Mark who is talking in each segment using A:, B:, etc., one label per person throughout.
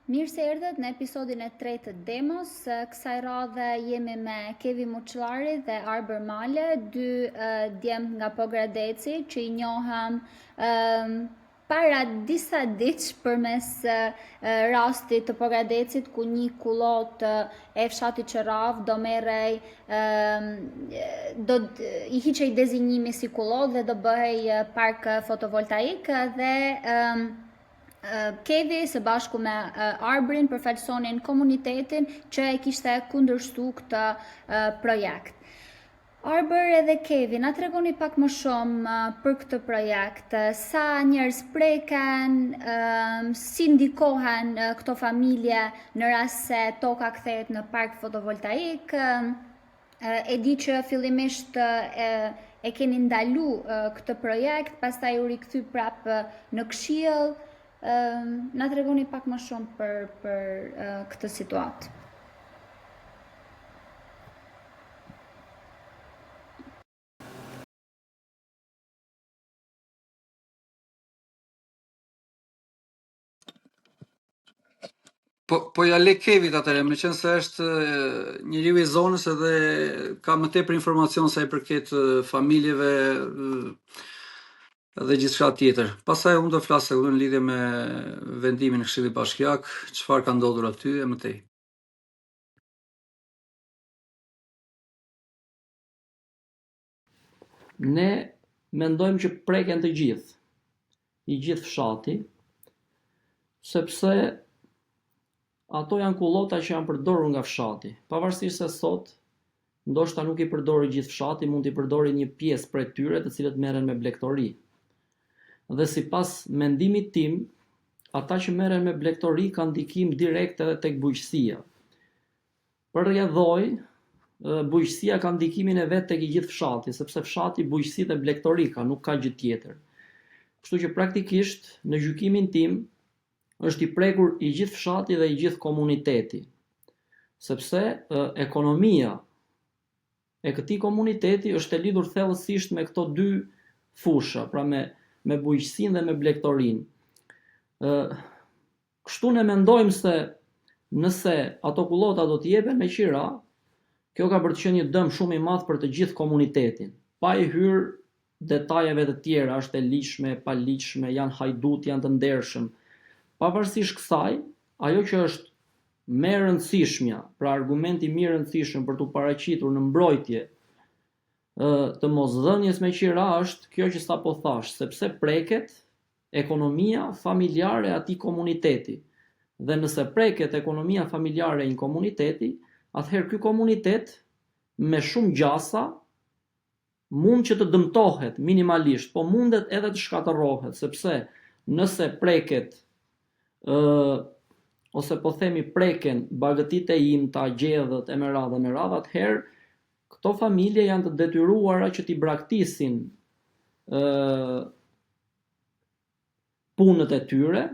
A: Mirë se erdhët në episodin e 3 të Demos. Kësaj radhe jemi me Kevi Muçllari dhe Arber Male, dy djemt nga Pogradeci që i njohëm para disa ditë përmes rastit të Pogradecit ku një kullot e fshatit Qërav do merrej i hiqej dezinjimi si kullot dhe do bëhej park fotovoltaik dhe Kevi së bashku me Arbrin përfaqësonin komunitetin që e kishte kundërshtu këtë projekt. Arber edhe Kevi, na tregoni pak më shumë për këtë projekt, sa njerëz preken, si ndikohen këto familje në rast se toka kthehet në park fotovoltaik. E di që fillimisht e keni ndalu këtë projekt, pastaj u rikthy prap në këshill. Na tregoni pak më shumë për këtë situatë.
B: Po ja le Kevit atëherë, me qenë se është njeriu i zonës edhe ka më tepër informacion sa i përket familjeve dhe gjithçka tjetër. Pastaj unë do flas në lidhje me vendimin e Këshillit Bashkiak, çfarë ka ndodhur aty e mëtej.
C: Ne mendojmë që preken të gjithë, i gjithë fshati, sepse ato janë kullota që janë përdorur nga fshati, pavarësisht se sot ndoshta nuk i përdori gjithë fshati, mund t'i përdori një pjesë prej tyre të cilët merren me blegtori. Dhe sipas mendimit tim, ata që merren me blegtori kanë ndikim direkt edhe tek bujqësia. Për rrjedhoj, bujqësia ka ndikimin e vet tek i gjithë fshati, sepse fshati bujqësi dhe blegtori ka, nuk ka gjë tjetër. Kështu që praktikisht në gjykimin tim është i prekur i gjithë fshati dhe i gjithë komuniteti, sepse ekonomia e këtij komuniteti është e lidhur thellësisht me këto dy fusha, pra me bujqësinë dhe me blegtorinë. Kështu ne mendojmë se nëse ato kullota do të jepen me qira, kjo ka për të qenë një dëm shumë i madh për të gjithë komunitetin, pa i hyrë detajeve të tjera, është e ligjshme, pa ligjshme, janë hajdut, janë të ndershëm. Pavarësisht kësaj, ajo që është më e rëndësishmja, pra argumenti më i rëndësishëm për t'u paraqitur në mbrojtje të mosdhënies me qira është kjo që sapo thash, sepse preket ekonomia familjare e atij komuniteti. Dhe nëse preket ekonomia familjare e një komuniteti, atëherë ky komunitet me shumë gjasa mund që të dëmtohet minimalisht, po mundet edhe të shkatërrohet, sepse nëse preket ose po themi preken bagëtitë e imta, gjedhët e me radhë, atëherë këto familje janë të detyruara që t'i braktisin punët e tyre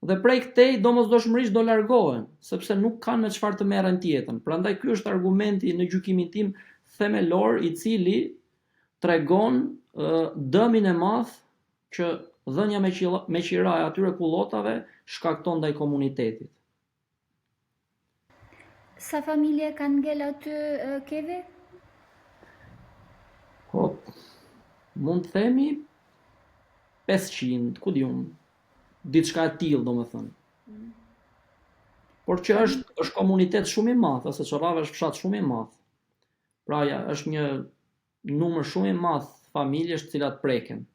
C: dhe prej këtej domosdoshmërisht do largohen, sepse nuk kanë me çfarë të merren tjetër. Prandaj ky është argumenti në gjykimin tim themelor i cili tregon dëmin e madh që dhënia me qira e atyre kullotave shkakton ndaj komunitetit.
A: Sa familje kanë ngel aty, Kevi?
C: Po, mund të themi 500, ku di unë, diçka e tillë domethënë. Por që është komunitet shumë i madh, ose Çorrava është fshat shumë i madh. Pra ja, është një numër shumë i madh familjesh të cilat preken.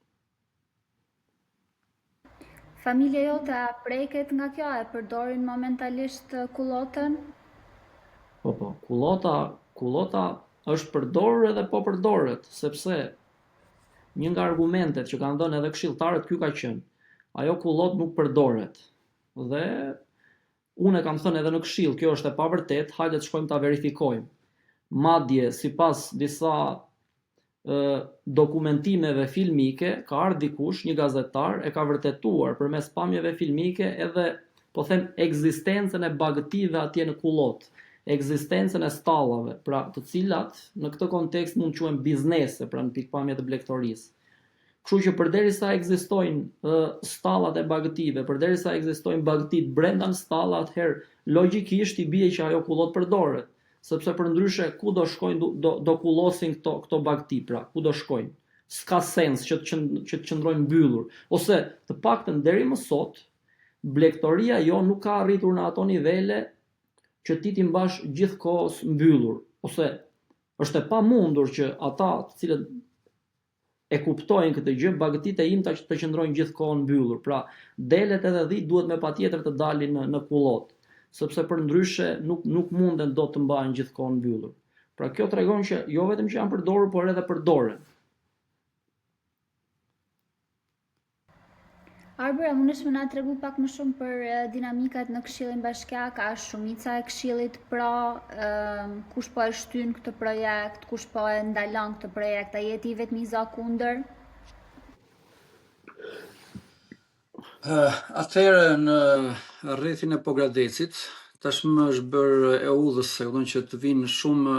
A: Familja jote a preket nga kjo, e përdorin momentalisht kullotën?
C: Po, kullota është përdorur edhe po përdoret, sepse një nga argumentet që kanë dhënë edhe këshilltarët ky ka qenë, ajo kullot nuk përdoret. Dhe unë e kam thënë edhe në këshill, kjo është e pavërtet, hajde të shkojmë ta verifikojmë. Madje sipas disa dokumentimeve filmike, ka ardhur dikush, një gazetar, e ka vërtetuar përmes pamjeve filmike edhe po them ekzistencën e bagëtive atje në kullot, ekzistencën e stallave, pra të cilat në këtë kontekst mund të quhen biznese, pra në pikpamje të blegtorisë. Kështu që përderisa ekzistojnë stallat e bagëtive, përderisa ekzistojnë bagëtit brenda në stalla, atëherë logjikisht I bie që ajo kullot përdoret, sepse përndryshe ku do shkojnë do kullosin këto bagëti, pra ku do shkojnë? S'ka sens që të qëndrojnë mbyllur, ose të paktën deri më sot blegtoria jo nuk ka arritur në ato nivele që ti mbash gjithkohës mbyllur, ose është e pamundur që ata të cilët e kuptojnë këtë gjë, bagëtitë e imta të qëndrojnë gjithkohën mbyllur. Pra, delet edhe dhit duhet me patjetër të dalin në kullot, sepse përndryshe nuk munden dot të mbahen gjithkohën mbyllur. Pra, kjo tregon që jo vetëm që janë përdorur, por edhe përdoren.
A: Arber, a mundesh më na tregu pak më shumë për dinamikat në Këshillin Bashkiak? A është shumica e Këshillit pra, kush po e shtyn këtë projekt, kush po e ndalon këtë projekt, a je ti vetëm za kundër?
B: Atëherë në rrethin e Pogradecit, tashmë është bërë e udhës se që të vinë shumë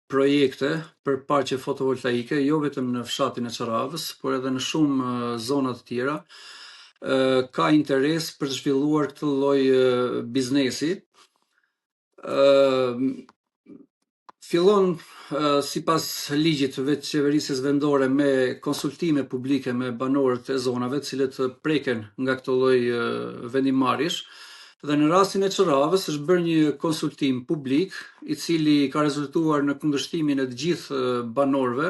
B: projekte për paqe fotovoltaike, jo vetëm në fshatin e Çaravës, por edhe në shumë zona të tjera. Ka interes për të zhvilluar këtë lloj biznesi. Fillon sipas ligjit të vetë qeverisjes vendore me konsultime publike me banorët e zonave, të cilët preken nga këtë lloj vendimarrjesh. Dhe në rastin e Çaravës është bërë një konsultim publik, I cili ka rezultuar në kundërshtimin e të gjithë banorëve,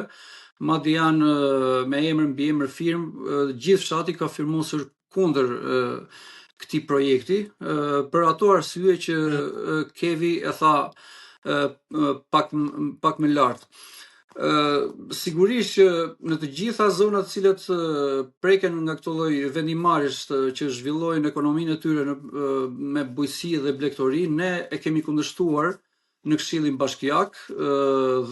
B: madje janë me emër mbi emër firmë, gjithë fshati ka firmosur kundër këtij projekti, për ato arsye që Kevi e tha pak më lart. Sigurisht që në të gjitha zonat të cilat preken nga këto lloj vendimarrjesh që zhvillojnë ekonominë e tyre me bujqësi dhe blegtori, ne e kemi kundërshtuar në Këshillin Bashkiak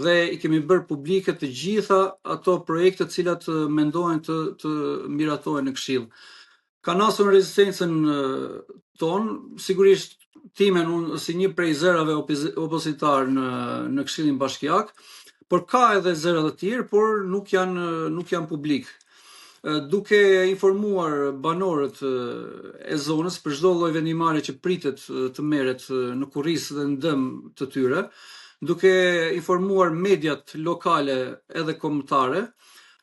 B: dhe I kemi bërë publike të gjitha ato projekte të cilat mendohen të miratohen në Këshill. Ka nasur rezistencën tonë, sigurisht timen unë si një prej zërave opozitar në Këshillin Bashkiak, por ka edhe zëra të tjerë, por nuk janë publik. Duke informuar banorët e zonës për çdo lloj vendimmarrje që pritet të merret në kurrizë dhe në dëm të tyre, duke informuar mediat lokale edhe kombëtare,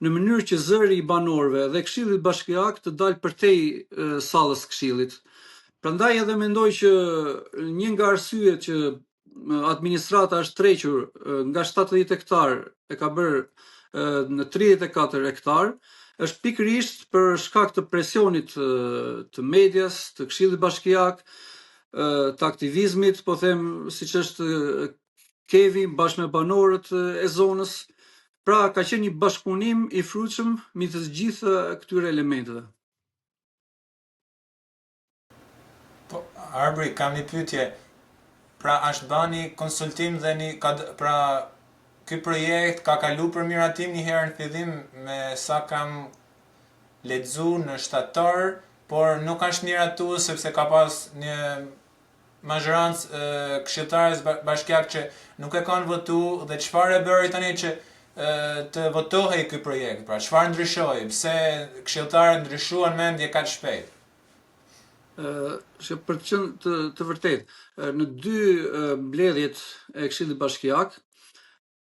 B: në mënyrë që zëri I banorëve dhe Këshillit Bashkiak të dalë përtej sallës Këshillit. Prandaj edhe mendoj që një nga arsyet që administrata është trequr nga 70 hektar e ka bërë në 34 hektar, është pikërisht për shkak të presionit të medias, të Këshillit Bashkiak, të aktivizmit, po them siç është Kevi bashkë me banorët e zonës. Pra ka qenë një bashkëpunim I frutshëm midis të gjitha këtyre elementeve.
D: Po, Arbri, kam një pyetje. Pra është bani konsultim dhe pra ky projekt ka kalu për miratim një herë në fillim me sa kam lexu në shtator, por nuk është miratu sepse ka pas një mazhorancë këshilltarës bashkiak që nuk e kanë votu dhe çfarë e bëri tani që të votohej ky projekt. Pra çfarë ndryshoi? Pse këshilltarët ndryshuan mendje kaq shpejt?
B: Që për të qenë të vërtet, në dy mbledhjet e Këshillit Bashkiak,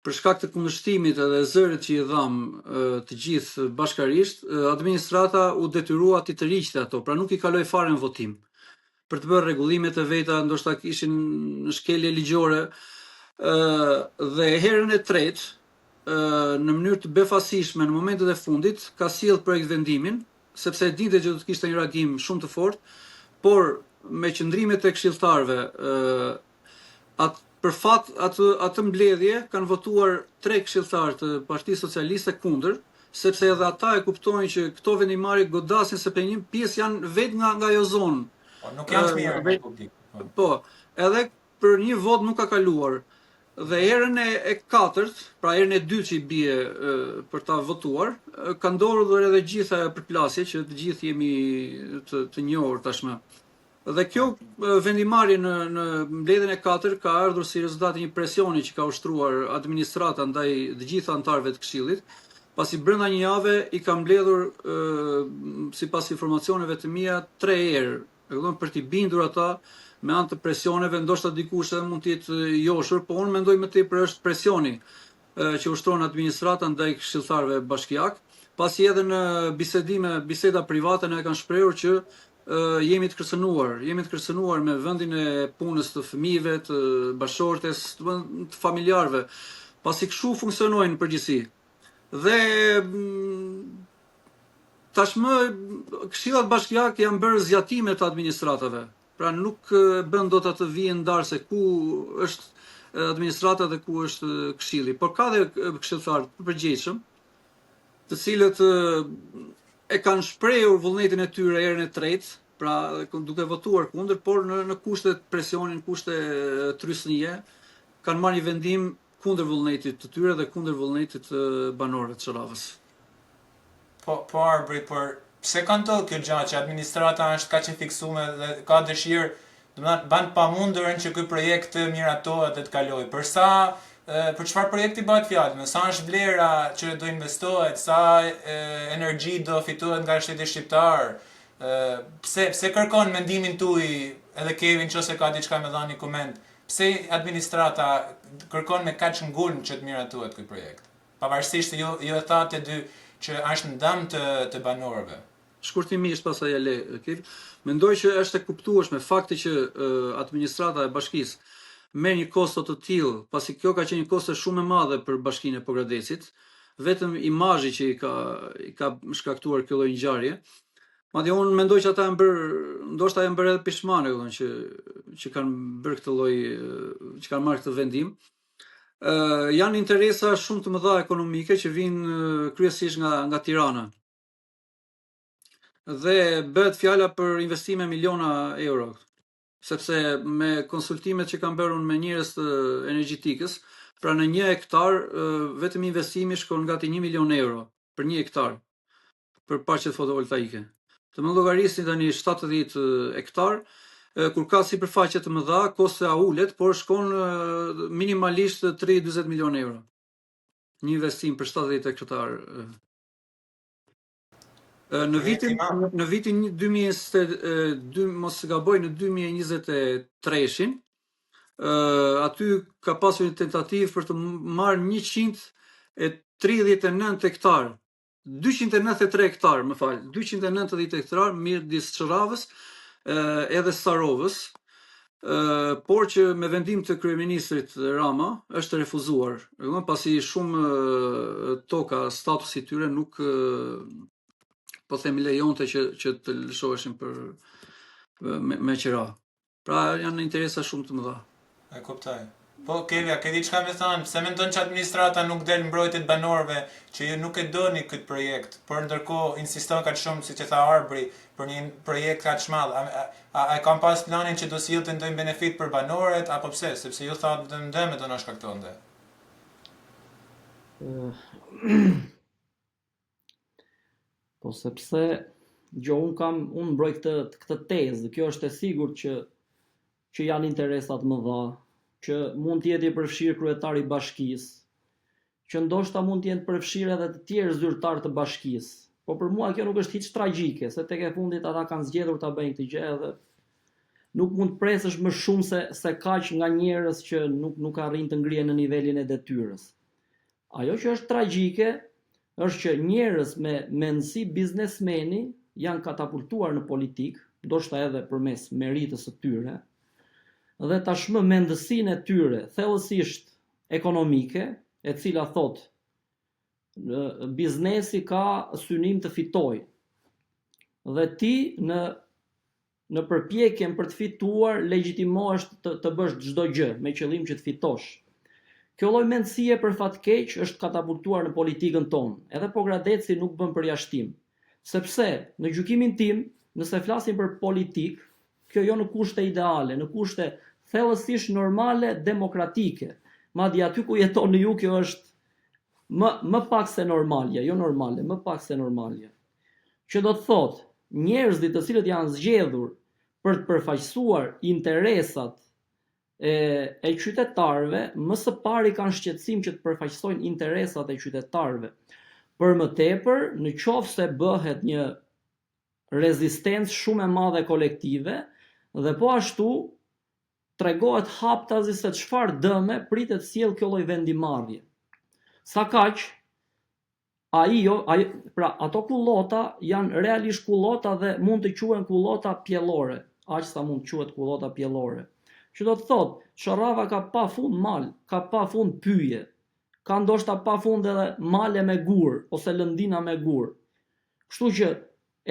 B: për shkak të kundërshtimit edhe zërit që I dham të gjithë bashkarisht, administrata u detyrua ti të riqte ato, pra nuk I kaloi fare në votim. Për të bërë rregullimet e veta, ndoshta kishin në shkelje ligjore, dhe herën e tretë, në mënyrë të befasishme në momentet e fundit, ka sjell projekt vendimin, sepse dinte që do të kishte një reagim shumë të fortë, por me qëndrimet e këshilltarëve, për fat atë mbledhje kanë votuar 3 këshilltarë të Partisë Socialiste kundër, sepse edhe ata e kuptojnë që këto vendimarrje godasin sepse një pjesë janë vetë nga ajo zonë.
D: Po, nuk janë të mirë në publik.
B: Po, edhe për një vot nuk ka kaluar. Dhe herën e katërt, pra herën e dytë që I bie për ta votuar, ka ndodhur edhe gjitha përplasje që të gjithë jemi të njohur tashmë. Dhe kjo vendimarrje në mbledhjen e 4 ka ardhur si rezultat I një presioni që ka ushtruar administrata ndaj të gjithë anëtarëve të Këshillit, pasi brenda një jave i kam mbledhur sipas informacioneve të mia 3 herë, e kupton, për t'i bindur ata me anë të presioneve, ndoshta dikush edhe mund të jetë joshur, po unë mendoj më tepër është presioni që ushtron administrata ndaj këshilltarëve bashkiak, pasi edhe në biseda private ne kanë shprehur që jemi të kërcënuar me vendin e punës të fëmijëve, të bashortes, të familjarëve, pasi kështu funksionojnë në përgjithësi. Dhe tashmë këshillat bashkiake janë bërë zgjatime të administratave. Pra nuk bën dot atë vijë ndarse ku është administrata dhe ku është këshilli. Por ka dhe këshilltarë të përgjegjshëm, të cilët e kanë shprehur vullnetin e tyre herën e tretë, pra duke votuar kundër, por në kushte presionin, kushte trysnie, kanë marrë një vendim kundër vullnetit të tyre dhe kundër vullnetit të banorëve të Çorravës.
D: Po Arbri, por pse ka ndodhur kjo gjë që administrata është kaq e fiksuar dhe ka dëshirë, domethënë ban pamundurën që ky projekt të miratohet dhe të kalojë. Për çfarë projekti bëhet fjalë? Sa është vlera që do investohet, sa energji do fitohet nga shteti shqiptar? Pse kërkon mendimin tuaj edhe Kevin nëse ka diçka më dhënë koment? Pse administrata kërkon me kaq ngulm që të miratohet ky projekt? Pavarësisht ju e thatë dy që është në dëm të banorëve.
B: Shkurtimisht pasaj e le, Kevin, mendoj që është e kuptueshme fakti që administrata e bashkisë merr një kosto të tillë, pasi kjo ka qenë një kosto shumë e madhe për bashkinë e Pogradecit, vetëm imazhi që i ka shkaktuar kjo lloj ngjarje. Madje unë mendoj që ata ndoshta janë bërë edhe pishmane, që kanë bërë këtë lloj, që kanë marrë këtë vendim. Janë interesa shumë të mëdha ekonomike që vijnë kryesisht nga Tirana. Dhe bëhet fjala për investime miliona euro, sepse me konsultimet që kam bërë unë me njerëz të energjetikës, pra në 1 hektar vetëm investimi shkon gati 1 milion euro për 1 hektar për paqet fotovoltaike. Të më llogarisni tani 70 hektar, kur ka sipërfaqe të mëdha, kosta ulet, por shkon minimalisht 30-40 milion euro. Një investim për 70 hektar. Në vitin 2022, mos gaboj, në 2023-shin, aty ka pasur një tentativë për të marrë 139 hektar, 293 hektar, 290 hektar midis Çorravës edhe Starovës, por që me vendim të kryeministrit Rama është refuzuar, pasi shumë toka statusi tyre nuk po themi lejonte që të lëshoheshin me qira. Pra janë interesa shumë të mëdha.
D: E kuptoj. Po Kevja, ke diçka me thënë, pse mendon që administrata nuk del mbrojtjet banorëve që ju nuk e doni këtë projekt, por ndërkohë insiston kaq shumë siç e tha Arbri për një projekt kaq të madh. A kanë pas planin që do sillte ndonjë benefit për banorët apo pse? Sepse ju thatë dëmë do na shkaktonte.
C: Po sepse unë mbroj këtë tezë, kjo është e sigurt që janë interesat më dha, që mund të jetë i përfshirë kryetari i bashkisë, që ndoshta mund të jenë përfshirë edhe të tjerë zyrtar të bashkisë. Po për mua kjo nuk është hiç tragjike, se tek e fundit ata kanë zgjedhur ta bëjnë këtë gjë edhe nuk mund të presësh më shumë se kaq nga njerëz që nuk arrin të ngrihen në nivelin e detyrës. Ajo që është tragjike është që njerëz me mendësi biznesmeni janë katapultuar në politikë, ndoshta edhe përmes meritës së tyre, dhe tashmë mendësinë e tyre thellësisht ekonomike, e cila thot biznesi ka synim të fitojë. Dhe ti në përpjekjen për të fituar legjitimohesh të bësh çdo gjë me qëllim që të fitosh. Kjo lloj mendësie për fat keq është katapultuar në politikën tonë. Edhe Pogradeci nuk bën përjashtim, sepse në gjykimin tim, nëse flasim për politikë, kjo jo në kushte ideale, në kushte thellësisht normale, demokratike. Madje aty ku jetoni ju, kjo është më pak se normalja, jo normale, më pak se normalja. Që do të thotë, njerëzit të cilët janë zgjedhur për të përfaqësuar interesat e qytetarëve, më së pari kanë shqetësim që të përfaqësojnë interesat e qytetarëve. Për më tepër, në qoftë se bëhet një rezistencë shumë e madhe kolektive dhe po ashtu tregohet haptazi se çfarë dëme pritet sjell kjo lloj vendimarrje. Sa kaq, pra ato kullota janë realisht kullota dhe mund të quhen kullota pjellore, aq sa mund të quhet kullota pjellore. Që do të thotë, Sharrava ka pafund mal, ka pafund pyje, ka ndoshta pafund edhe male me gur ose lëndina me gur. Kështu që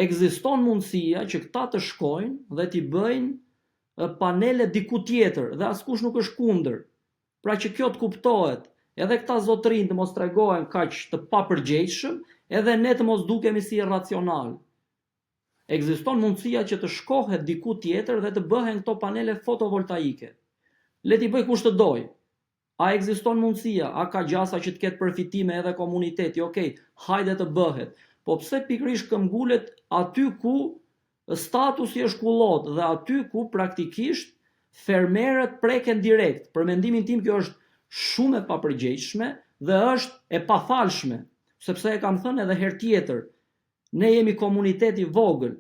C: ekziston mundësia që këta të shkojnë dhe t'i bëjnë panele diku tjetër dhe askush nuk është kundër. Pra që kjo të kuptohet, edhe këta zotrin të mos tregohen kaq të papërgjegjshëm, edhe ne të mos dukemi si irracional. Ekziston mundësia që të shkohet diku tjetër dhe të bëhen këto panele fotovoltaike. Le t'i bëj kush të doj. A ekziston mundësia, a ka gjasa që të ketë përfitime edhe komuniteti, okej, hajde të bëhet. Po pse pikërisht këmbgulet aty ku statusi është kullot dhe aty ku praktikisht fermerët preken direkt. Për mendimin tim kjo është shumë e papërgjegjshme dhe është e pafalshme, sepse e kam thënë edhe herë tjetër, ne jemi komuniteti vogël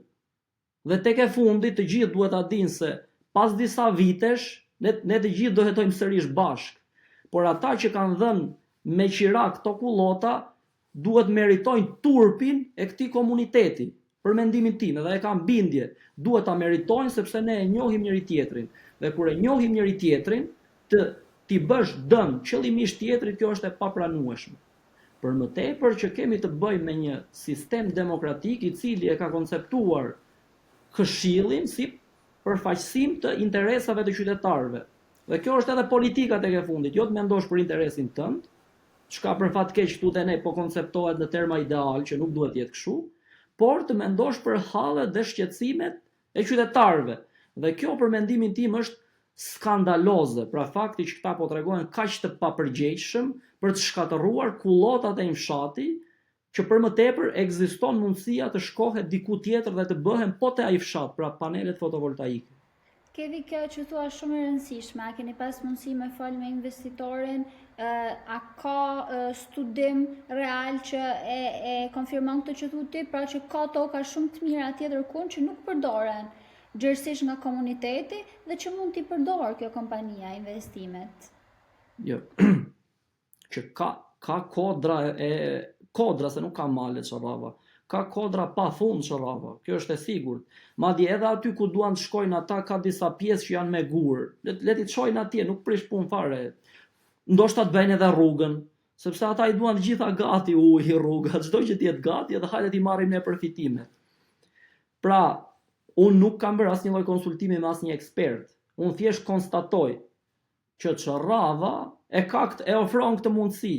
C: dhe tek e fundit të gjithë duhet ta dinë se pas disa vitesh ne të gjithë do jetojmë sërish bashk. Por ata që kanë dhënë me qira këto kullota duhet meritojnë turpin e këtij komuniteti. Për mendimin tim, edhe e kam bindje, duhet ta meritojnë sepse ne e njohim njëri tjetrin. Dhe kur e njohim njëri tjetrin, ti bësh dëm qëllimisht tjetrit, kjo është e papranueshme. Për më tepër që kemi të bëjmë me një sistem demokratik i cili e ka konceptuar këshillin si përfaqësim të interesave të qytetarëve. Dhe kjo është edhe politika tek e fundit, jo të mendosh për interesin tënd, çka për fat keq këtu te ne po konceptohet në terma ideal që nuk duhet jetë kështu, por të mendosh për hallet dhe shqetësimet e qytetarëve. Dhe kjo për mendimin tim është skandaloze, pra fakti që këta po tregohen kaq të papërgjegjshëm për të shkatërruar kullotat e një fshati, që për më tepër ekziston mundësia të shkohet diku tjetër dhe të bëhen po te ai fshat, pra panelet fotovoltaike.
A: Kevi, kjo që thua shumë e rëndësishme, a keni pas mundësi me fol me investitorin, a ka studim real që e konfirmon këtë që thu ti, pra që ka toka shumë të mira tjetër kund që nuk përdoren gjërësisht nga komuniteti dhe që mund t'i përdorë kjo kompania investimet?
C: Jo, që ka kodra se nuk ka male Sharrava. Ka kodra pa fund Sharrava, kjo është e sigurt. Madje edhe aty ku duan të shkojnë ata ka disa pjesë që janë me gur. Le ti të shkojnë atje, nuk prish punë fare. Ndoshta të bëjnë edhe rrugën, sepse ata i duan të gjitha gati uji, rruga, çdo që të jetë gati edhe hajde ti marrim ne përfitimet. Pra, unë nuk kam bërë asnjë lloj konsultimi me asnjë ekspert. Unë thjesht konstatoj që Sharrava e ofron këtë mundësi.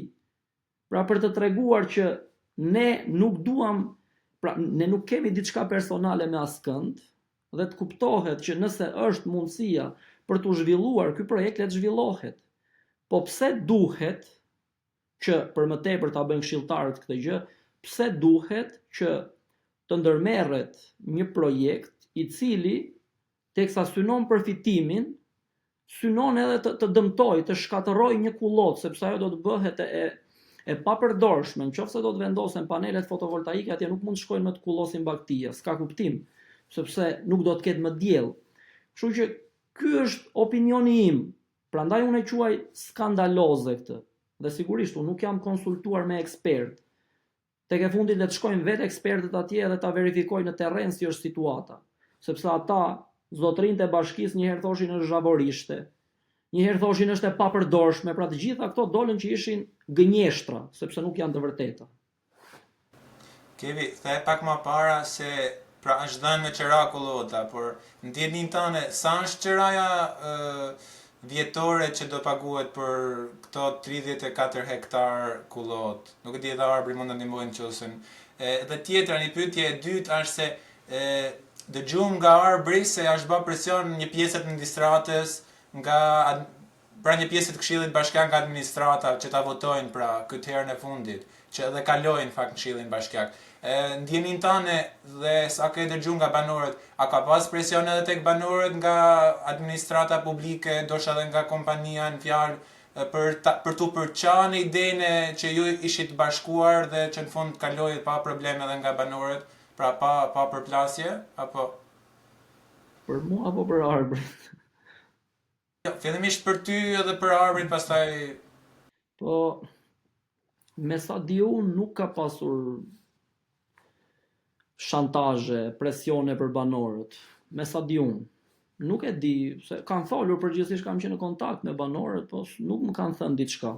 C: Pra për të treguar që ne nuk duam, pra ne nuk kemi diçka personale me askënd dhe të kuptohet që nëse është mundësia për të zhvilluar ky projekt, le të zhvillohet. Po pse duhet që për më tepër ta bëjnë këshilltarët këtë gjë, pse duhet që të ndërmerret një projekt i cili teksa synon përfitimin, synon edhe të dëmtoj, të shkatërroj një kullot, sepse ajo do të bëhet e papërdorshme, nëse do të vendosen panelet fotovoltaike, atje nuk mund të shkojnë më të kullosin baktia, s'ka kuptim, sepse nuk do të ketë më diell. Kështu që ky është opinioni im. Prandaj unë e quaj skandaloze këtë. Dhe sigurisht unë nuk jam konsultuar me ekspert. Tek e fundit le të shkojnë vetë ekspertët atje dhe ta verifikojnë në terren si është situata. Sepse ata, zotrinjtë e bashkisë, njëherë thoshin është zhavorishte, njëherë thoshin është e papërdorshme, pra të gjitha këto dolën që ishin gënjeshtra, sepse nuk janë të vërteta.
D: Kevi, the pak më para se pra është dhënë me qira kullota, por në ndjenin tënde, sa është qiraja vjetore që do paguhet për këto 34 hektar kullot? Nuk e di edhe Arbri mund të ndihmojë nëse. Dhe tjetra, një pyetje e dytë është se dëgjum nga Arbri se është bërë presion një pjesë të administratës pra një pjesë të Këshillit Bashkiak nga administrata që ta votojnë pra këtë herën e fundit, që edhe kalojnë fakt në Këshillin Bashkiak. Ndjenin tënde dhe sa ke dëgjuar nga banorët, a ka pas presion edhe tek banorët nga administrata publike, ndoshta edhe nga kompania në fjalë për t'u përqanë idenë që ju ishit bashkuar dhe që në fund kaloi pa probleme edhe nga banorët, pra pa përplasje, apo?
C: Për mua apo për Arbrin?
D: Jo, fillimisht për ty edhe për Arbrin, pastaj
C: Po, me sa di unë nuk ka pasur shantazhe, presione për banorët. Me sa di unë. Nuk e di, se kanë folur përgjithsisht kam qenë në kontakt me banorët, po nuk më kanë thënë diçka.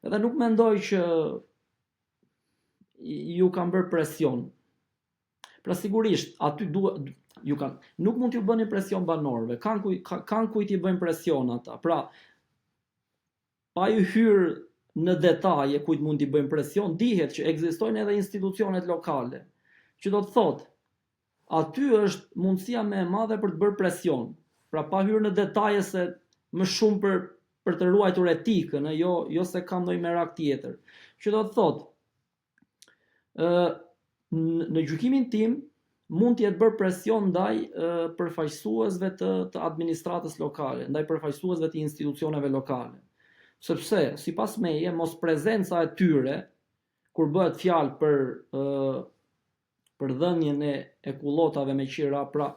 C: Edhe nuk mendoj që ju kanë bërë presion. Pra sigurisht, aty duhet nuk mund t'ju bëni presion banorëve, kanë kujt i bëjnë presion ata. Pra, pa ju hyrë në detaje kujt mund t'i bëjmë presion, dihet që ekzistojnë edhe institucionet lokale, që do të thotë, aty është mundësia më e madhe për të bërë presion. Pra pa hyrë në detaje se më shumë për të ruajtur etikën, jo se kam ndonjë merak tjetër. Që do të thotë, në gjykimin tim mund të jetë bërë presion ndaj përfaqësuesve të administratës lokale, ndaj përfaqësuesve të institucioneve lokale. Sepse, sipas meje, mos prezenca e tyre, kur bëhet fjalë për dhënien e kullotave me qira, pra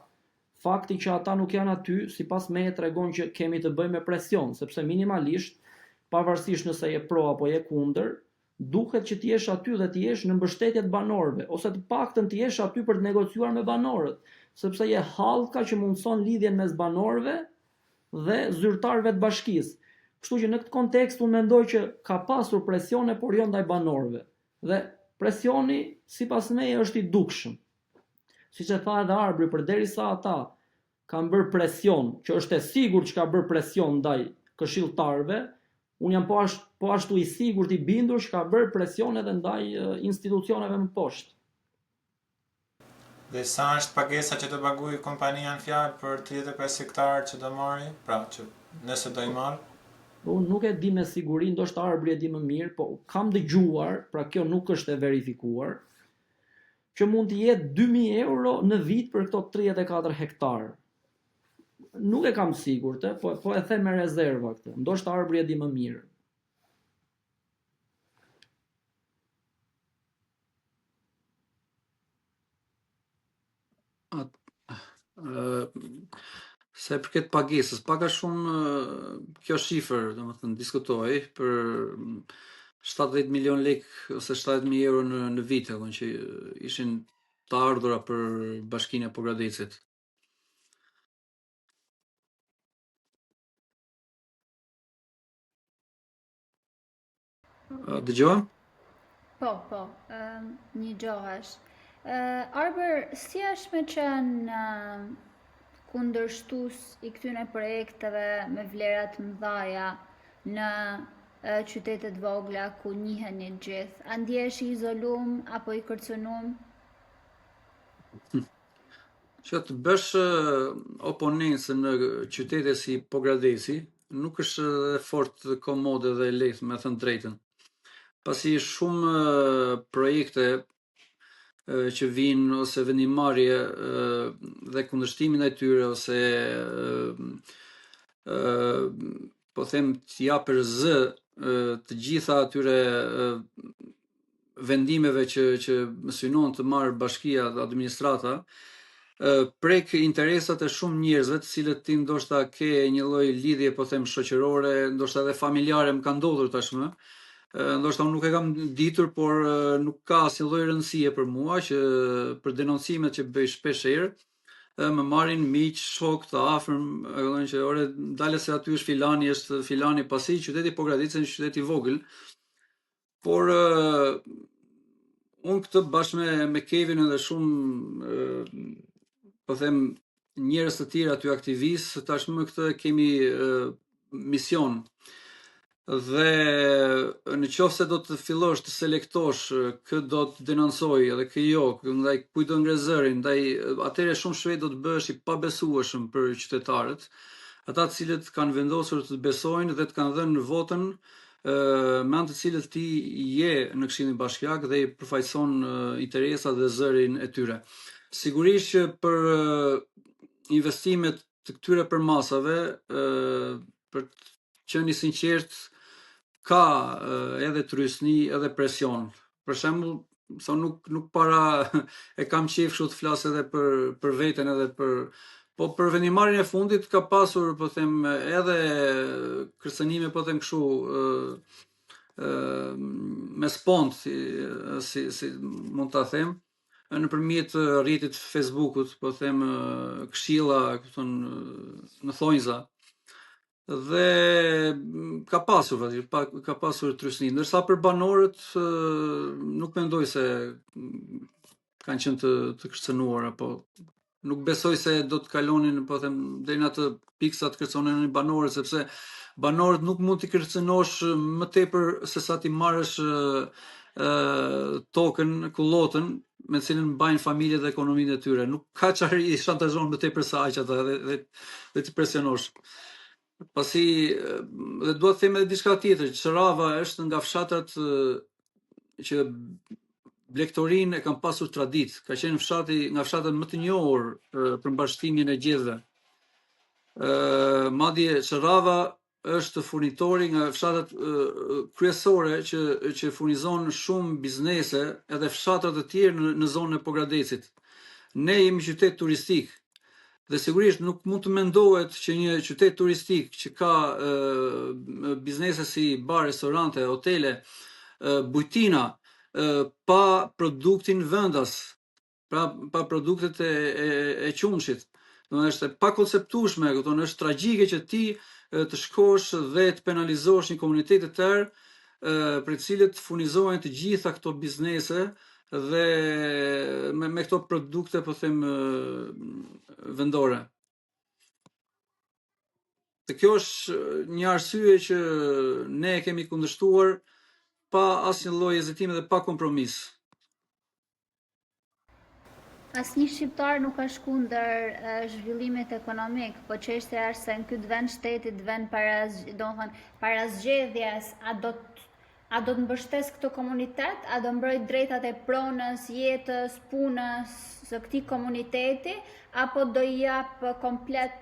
C: fakti që ata nuk janë aty, sipas meje tregon që kemi të bëjmë me presion, sepse minimalisht, pavarësisht nëse je pro apo je kundër, duhet që t'jesh aty dhe t'jesh në mbështetje të banorëve, ose të paktën t'jesh aty për të negociuar me banorët, sepse je hallka që mundson lidhjen mes banorëve dhe zyrtarëve të bashkisë. Kështu që në këtë kontekst unë mendoj që ka pasur presione, por jo ndaj banorëve. Dhe presioni, sipas meje, është i dukshëm. Siç e tha edhe Arbri, përderisa ata kanë bërë presion, që është e sigurt që ka bërë presion ndaj këshilltarëve, unë jam po ashtu i sigurt i bindur që ka bërë presion edhe ndaj institucioneve më poshtë.
D: Dhe sa është pagesa që të paguajë kompania në fjalë për 35 hektarë që do marri, pra që nëse do i marr?
C: Unë nuk e di me siguri, ndoshta Arbri e di më mirë, po kam dëgjuar, pra kjo nuk është e verifikuar, që mund të jetë 2.000 euro në vit për këto 34 hektarë. Nuk e kam sigurt, po e them me rezerva këtë. Ndoshta Arbri e di më mirë.
B: Se përket pagesës, pak a shumë kjo shifër, domethënë diskutoi për 70 milion lek ose 70.000 euro në vit, domethënë që ishin të ardhura për Bashkinë e Pogradecit. Dëgjova?
A: Po, një gjohesh. Arber, si është me qenë kundërshtues i këtyre projekteve me vlerat mëdhaja në qytetet vogla ku njiheni gjithë? A ndjehesh i izolum apo i kërcënum?
B: Që të bësh oponencë në qytete si Pogradeci nuk është edhe fort komode dhe lehtë, me thënë drejtën. Pasi shumë projekte që vinë ose vendimarrje dhe kundërshtimin e tyre ose po them t'ja për zë të gjitha atyre vendimeve që synon të marrë bashkia dhe administrata, prek interesat e shumë njerëzve të cilët ti ndoshta ke një lloj lidhje po them shoqërore, ndoshta edhe familjare, më ka ndodhur tashmë. Ndoshta unë nuk e kam ditur, por nuk ka asnjë lloj rëndësie për mua që për denoncimet që bëj shpesh herë, më marrin miq, shok të afërm, thonë që ore dalë se aty është filani, pasi qyteti Pogradeci është një qytet i vogël. Por unë këtë bashkë me Kevin edhe shumë po them njerëz të tjerë aty aktivistë, tashmë këtë kemi mision. Dhe në qoftë se do të fillosh të selektosh kë do të denoncoj edhe kë jo, ndaj kujt do ngre zërin, atëherë shumë shpejt do të bëhesh i pabesueshëm për qytetarët, ata të cilët kanë vendosur të besojnë dhe të kanë dhënë votën me anë të cilët ti je në Këshillin Bashkiak dhe i përfaqëson interesat dhe zërin e tyre. Sigurisht që për investimet të këtyre përmasave, për qenë i sinqert, ka edhe trysni edhe presion. Për shembull, sa nuk para e kam qejf kështu të flas edhe për veten edhe po për vendimarrjen e fundit ka pasur, po them, edhe kërcënime, po them kështu, me spont, si mund ta them, nëpërmjet rrjetit Facebookut, po them, këshilla, në thonjza. Dhe ka pasur trysni, ndërsa për banorët nuk mendoj se kanë qenë të kërcënuar, apo nuk besoj se do të kalonin, po them, deri në atë pikë sa të kërcënonin banorët, sepse banorët nuk mund t'i kërcënosh më tepër se sa t'i marrësh tokën, kullotën, me cilën mbajnë familjet dhe ekonominë e tyre. Nuk ka çfarë i shantazhon më tepër se aq ata dhe t'i presionosh. Pasi, dhe dua të them edhe diçka tjetër, Çrava është nga fshatrat që blegtorin e kanë pasur tradit, ka qenë nga fshatrat më të njohur për mbashtimin e gjedhëve. Madje Çrava është furnitori nga fshatrat kryesore që furnizon shumë biznese edhe fshatrat të tjerë në zonën e Pogradecit. Ne jemi qytet turistik, dhe sigurisht nuk mund të mendohet që një qytet turistik që ka biznese si bar, restorante, hotele, bujtina, pa produktin vendas, pa produktet e qumshit. Domethënë është pa konceptueshme, është tragjike që ti të shkosh dhe të penalizosh një komunitet të tërë për të cilët furnizohen të gjitha këto biznese dhe me këto produkte, po them, vendore. Dhe kjo është një arsye që ne e kemi kundërshtuar pa asnjë lloj hezitimi dhe pa kompromis.
A: Asnjë shqiptar nuk ka kundër zhvillimit ekonomik, po çështja është se në këtë vend shteti të vend para zgjedhjes, a do të mbështes këtë komunitet, a do mbrojt drejtat e pronës, jetës, punës së këtij komuniteti, apo do i jap komplet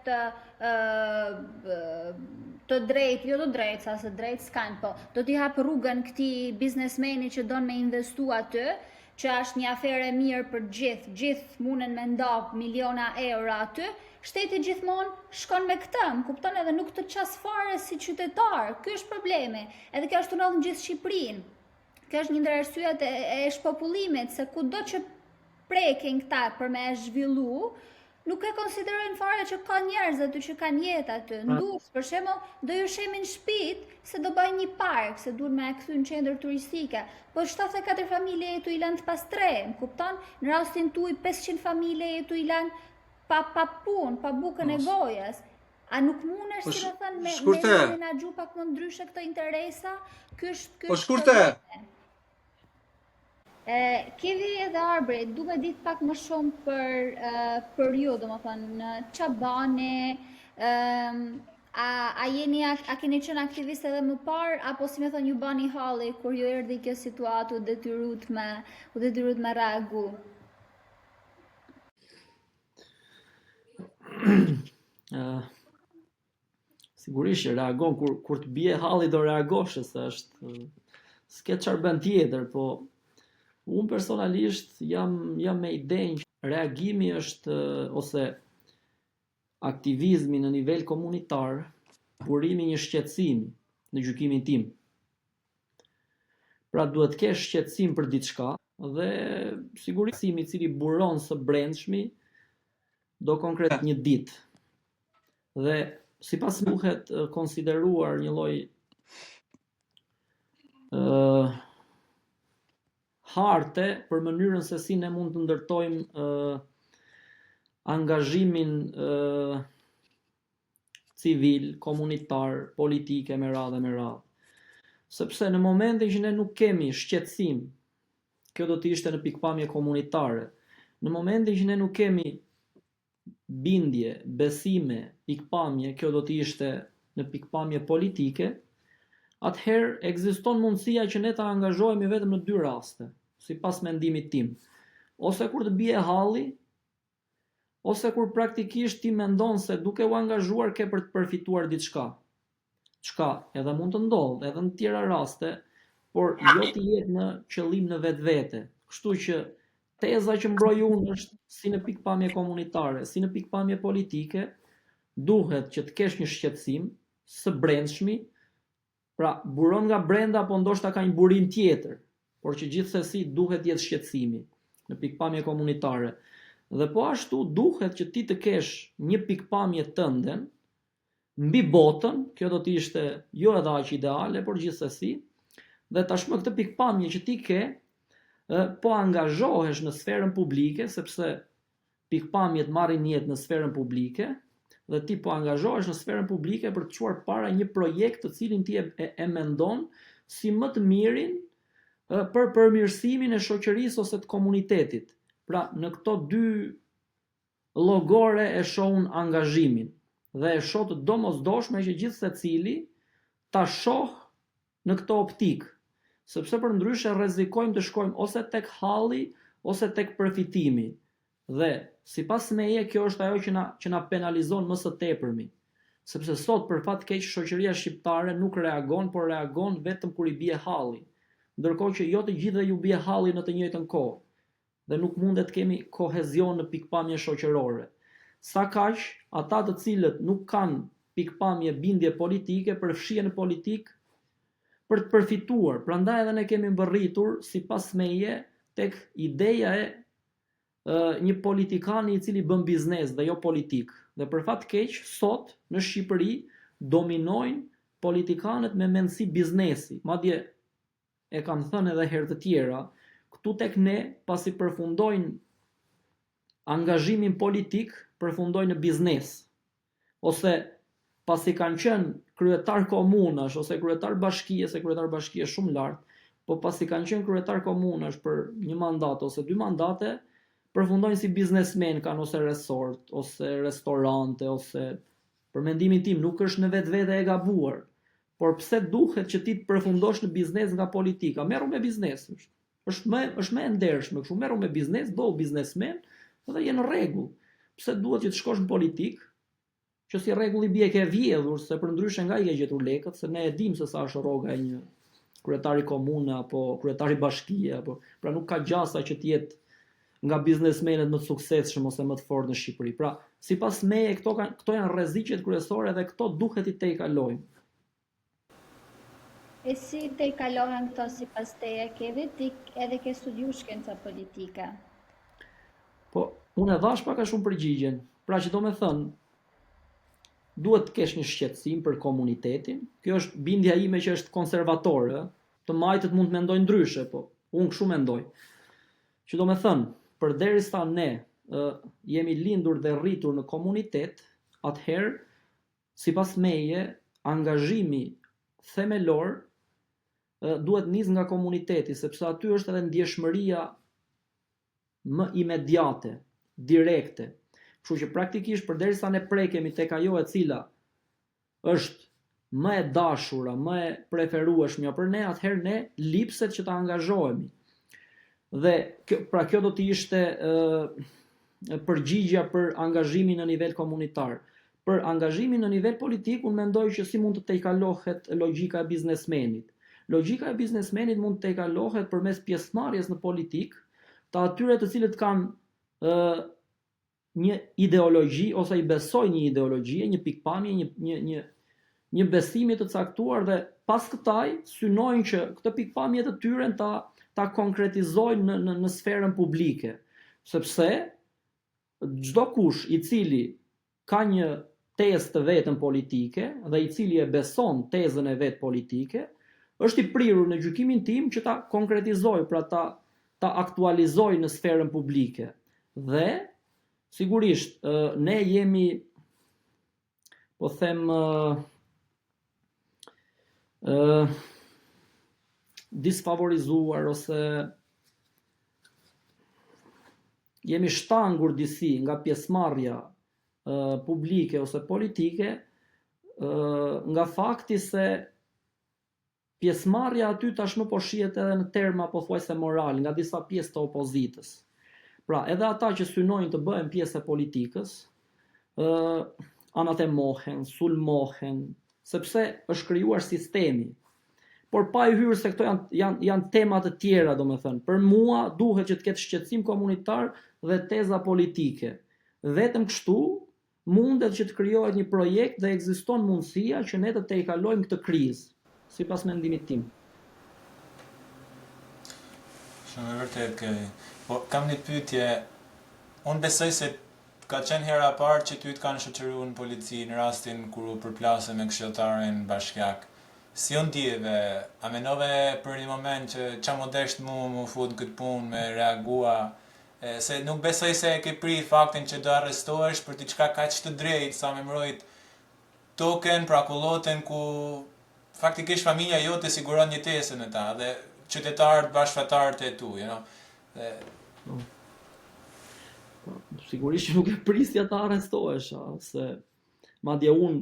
A: të drejtë, jo të drejtë, sa se drejtë s'kanë, po do t'i hap rrugën këtij biznesmeni që don me investu aty, që është një aferë e mirë për gjithë munden me ndap miliona euro aty, shteti gjithmonë shkon me këtë, më kupton, edhe nuk të qas fare si qytetar. Ky është problemi. Edhe kjo është ndodhur në gjithë Shqipërinë. Kjo është një ndër arsyet e shpopullimit, se kudo që prekin këta për me e zhvillu, nuk e konsiderojnë fare që ka njerëz aty që kanë jetë aty. Ndus, për shembull, do ju shemin shtëpitë se do bëjnë një park, se duhet me e kthy në qendër turistike. Po 74 familje jetu i lanë të pastre, më kupton? Në rastin tuaj 500 familje jetu i lanë pa punë, pa bukën e gojës. A nuk mundesh, si të thënë, me menaxhu pak më ndryshe këto interesa?
B: Po shkurte.
A: Kevi edhe Arbri, du me ditë pak më shumë për ju, domethënë, ç'a bani, a keni qenë aktivist edhe më parë, apo si me thënë ju bani halli kur ju erdhi kjo situatë u detyrut me reagu?
C: Sigurisht që reagon kur të bie halli, do reagosh, se është s'ke çfarë bën tjetër, po unë personalisht jam me idenë që reagimi është ose aktivizmi në nivel komunitar, burimi një shqetësimi në gjykimin tim. Pra duhet kesh shqetësim për diçka dhe sigurisht i cili buron së brendshmi do konkret një ditë. Dhe sipas duhet konsideruar një lloj harte për mënyrën se si ne mund të ndërtojmë angazhimin civil, komunitar, politike me radhë. Sepse në momentin që ne nuk kemi shqetësim, kjo do të ishte në pikpamje komunitare. Në momentin që ne nuk kemi bindje, besime, pikpamje, kjo do të ishte në pikpamje politike, atëherë ekziston mundësia që ne të angazhohemi vetëm në dy raste, sipas mendimit tim. Ose kur të bie halli, ose kur praktikisht ti mendon se duke u angazhuar ke për të përfituar diçka. çka edhe mund të ndodhë edhe në tjera raste, por jo të jetë në qëllim në vetvete. Kështu që teza që mbroj unë është si në pikpamje komunitare, si në pikpamje politike, duhet që të kesh një shqetësim së brendshmi, pra buron nga brenda, po ndoshta ka një burim tjetër, por që gjithsesi duhet jetë shqetësimi në pikpamje komunitare. Dhe po ashtu duhet që ti të kesh një pikpamje tënden mbi botën, kjo do të ishte jo edhe aq ideale, por gjithsesi, dhe tashmë këtë pikpamje që ti ke, po angazhohesh në sferën publike, sepse pikpamjet marrin jetë në sferën publike, dhe ti po angazhohesh në sferën publike për të çuar para një projekt të cilin ti e mendon si më të mirin për përmirësimin e shoqërisë ose të komunitetit. Pra, në këto dy llogore e shohun angazhimin dhe e shoh të domosdoshme që gjithë secili ta shoh në këtë optikë, sepse përndryshe rrezikojmë të shkojmë ose tek halli ose tek përfitimi. Dhe sipas meje kjo është ajo që na penalizon më së tepërmi, sepse sot për fat keq shoqëria shqiptare nuk reagon, por reagon vetëm kur i bie halli, ndërkohë që jo të gjithëve ju bie halli në të njëjtën kohë dhe nuk mundet kemi kohezion në pikpamje shoqërore. Sa kaq, ata të cilët nuk kanë pikpamje bindje politike përfshihen në politikë për të përfituar. Prandaj edhe ne kemi mbërritur sipas meje tek ideja e një politikani i cili bën biznes dhe jo politik. Dhe për fat keq, sot në Shqipëri dominojnë politikanët me mendësi biznesi. Madje e kam thënë edhe herë të tjera, këtu tek ne pasi përfundojnë angazhimin politik, përfundojnë në biznes. Ose pasi kanë qenë kryetar komunash ose kryetar bashkie, se kryetar bashkie shumë lart, po pasi kanë qenë kryetar komunash për një mandat ose 2 mandate, përfundojnë si biznesmen, kanë ose resort, ose restorante, ose për mendimin tim nuk është në vetvete e gabuar, por pse duhet që ti të përfundosh në biznes nga politika? Merru me biznes. Është më e ndershme, kështu merru me biznes, bëu biznesmen dhe je në rregull. Pse duhet që të shkosh në politik? Që si rregulli bie ke vjedhur, se përndryshe nga i ke gjetur lekët, se ne e dim se sa është rroga e një kryetari komune apo kryetari bashkie, apo pra nuk ka gjasa që të jetë nga biznesmenët më të suksesshëm ose më të fortë në Shqipëri. Pra, sipas meje këto janë rreziqet kryesore dhe këto duhet i tejkalojmë.
A: E si tejkalohen këto sipas teje, Kevi, ti edhe ke studiuar shkenca politike?
C: Po, unë e dhash pak a shumë përgjigjen. Pra që do me thënë, duhet të kesh një shqetësim për komunitetin. Kjo është bindja ime që është konservatore, të majtët mund të mendojnë ndryshe, po unë kështu mendoj. Që do me thënë, përderisa ne jemi lindur dhe rritur në komunitet, atëherë, sipas meje, angazhimi themelor duhet nis nga komuniteti, sepse aty është edhe ndjeshmëria më imediate, direkte. Kështu që praktikisht përderisa ne prekemi tek ajo e cila është më e dashura, më e preferueshmja për ne, atëherë ne lipset që të angazhohemi. Dhe kjo do të ishte përgjigja për angazhimin në nivel komunitar. Për angazhimin në nivel politik, unë mendoj që si mund të tejkalohet logjika e biznesmenit. Logjika e biznesmenit mund të tejkalohet përmes pjesëmarrjes në politik të atyre të cilët kanë një ideologji ose i besojnë një ideologji, një pikpamje, një besimit të caktuar dhe pas këtaj synojnë që këtë pikpamje të tyre ta konkretizojnë në sferën publike. Sepse çdo kush i cili ka një tezë të vetën politike dhe i cili e beson tezën e vet politike, është i prirur në gjykimin tim që ta konkretizojë, pra ta aktualizojë në sferën publike. Dhe sigurisht ne jemi, po them, disfavorizuar ose jemi shtangur disi nga pjesëmarrja publike ose politike nga fakti se pjesëmarrja aty tashmë po shihet edhe në terma pothuajse moral nga disa pjesë të opozitës. Pra, edhe ata që synojnë të bëhen pjesë e politikës, anatemohen, sulmohen, sepse është krijuar sistemi. Por pa i hyrë se këto janë tema të tjera, domethënë. Për mua duhet që të ketë shqetësim komunitar dhe teza politike. Vetëm kështu mundet që të krijohet një projekt dhe ekziston mundësia që ne të tejkalojmë këtë krizë, sipas mendimit tim.
D: Shumë e vërtet Kevi. Po kam një pyetje. Unë besoj se ka qenë hera parë që ty të kanë shoqëruar në polici në rastin kur u përplase me këshilltarin bashkiak. Si unë ndjeve, a menove për një moment që qa modesht mu fut në këtë punë me reagua, se nuk besoj se e ke pri faktin që do arrestohesh për t'i qka kaq të drejt sa me mbrojt token, pra kullotën ku faktikisht familja jote siguron jetesën e ta dhe qytetarët bashkëfatarët e tu, you know?
C: Sigurisht që nuk e prisja të arrestohesh, se madje unë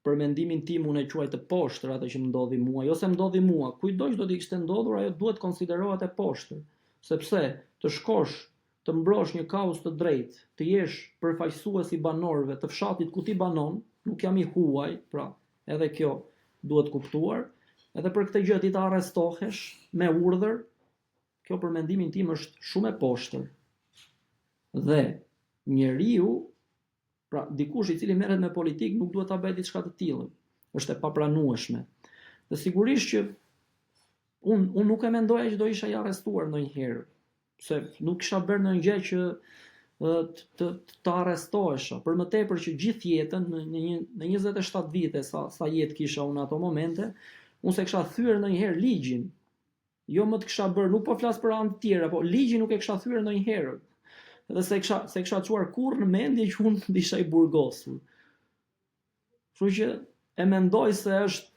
C: për mendimin tim unë e quaj të poshtër atë që më ndodhi mua, jo se më ndodhi mua, kujdo që do t'i kishte ndodhur, ajo duhet konsiderohet e poshtër, sepse të shkosh, të mbrosh një kauzë të drejtë, të jesh përfaqësues i banorëve të fshatit ku ti banon, nuk jam i huaj, pra edhe kjo duhet kuptuar, edhe për këtë gjë ti të arrestohesh me urdhër, kjo për mendimin tim është shumë e poshtër. Dhe njeriu, pra dikush i cili merret me politikë nuk duhet ta bëjë diçka të tillë. Është e papranueshme. Dhe sigurisht që unë nuk e mendoja që do isha i arrestuar ndonjëherë, se nuk kisha bërë ndonjë gjë që të arrestohesha. Për më tepër që gjithë jetën në 27 vite sa jetë kisha unë ato momente, unë se kisha thyer ndonjëherë ligjin. Jo më të kisha bërë, nuk po flas për anë të tjera, po ligjin nuk e kisha thyer ndonjëherë. Edhe se kisha çuar kurrë në mendje që unë isha i burgosur. Kështu që e mendoj se është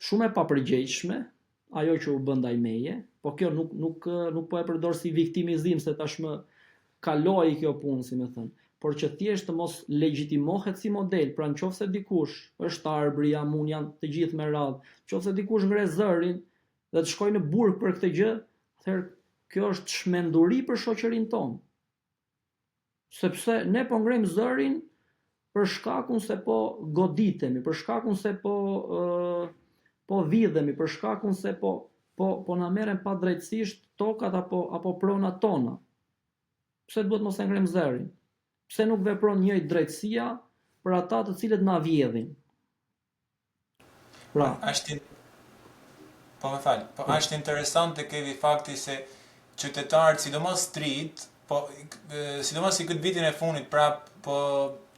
C: shumë e papërgjegjshme ajo që u bë ndaj meje, po kjo nuk po e përdor si viktimizim se tashmë kaloi kjo punë, si më thënë, por që thjesht të mos legjitimohet si model, pra nëse dikush është arbri, jam unë, janë të gjithë me radhë, nëse dikush ngre zërin dhe të shkojë në burg për këtë gjë, atëherë kjo është shmenduri për shoqërinë tonë. Sepse ne po ngrejmë zërin për shkakun se po goditemi, për shkakun se po vidhemi, për shkakun se po na merren padrejtësisht tokat apo pronat tona. Pse duhet mos e ngrejmë zërin? Pse nuk vepron njëjtë drejtësia për ata të cilët na vjedhin? Pra,
D: është interesante Kevi fakti se qytetarët, sidomos trit, sidomos i këtë vitin e funit, pra po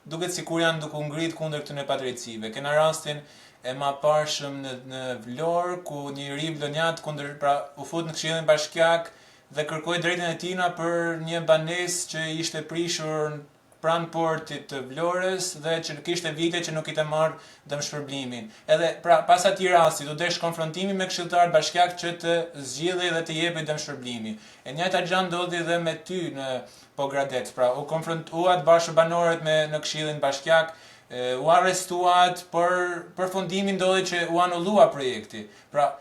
D: duket sikur janë duke u ngrit kundër këtyre padrejtësive. Kena rastin e maparshëm në Vlorë, ku një njeri vlonjat kundër, pra u fut në Këshillin Bashkiak dhe kërkoi drejtën e tij për një banesë që ishte prishur pranë portit të Vlorës dhe që kishte vite që nuk i të marrë dëmshpërblimin. Edhe pra pas atij rasti do desh konfrontimi me këshilltarët bashkiak që të zgjidhej dhe të jepej dëmshpërblimi. E njëjta gjë ndodhi dhe me ty në Pogradec, pra u konfrontuat bashkëbanorët në Këshillin Bashkiak, u arrestuat, por përfundimi ndodhi që u anullua projekti. Pra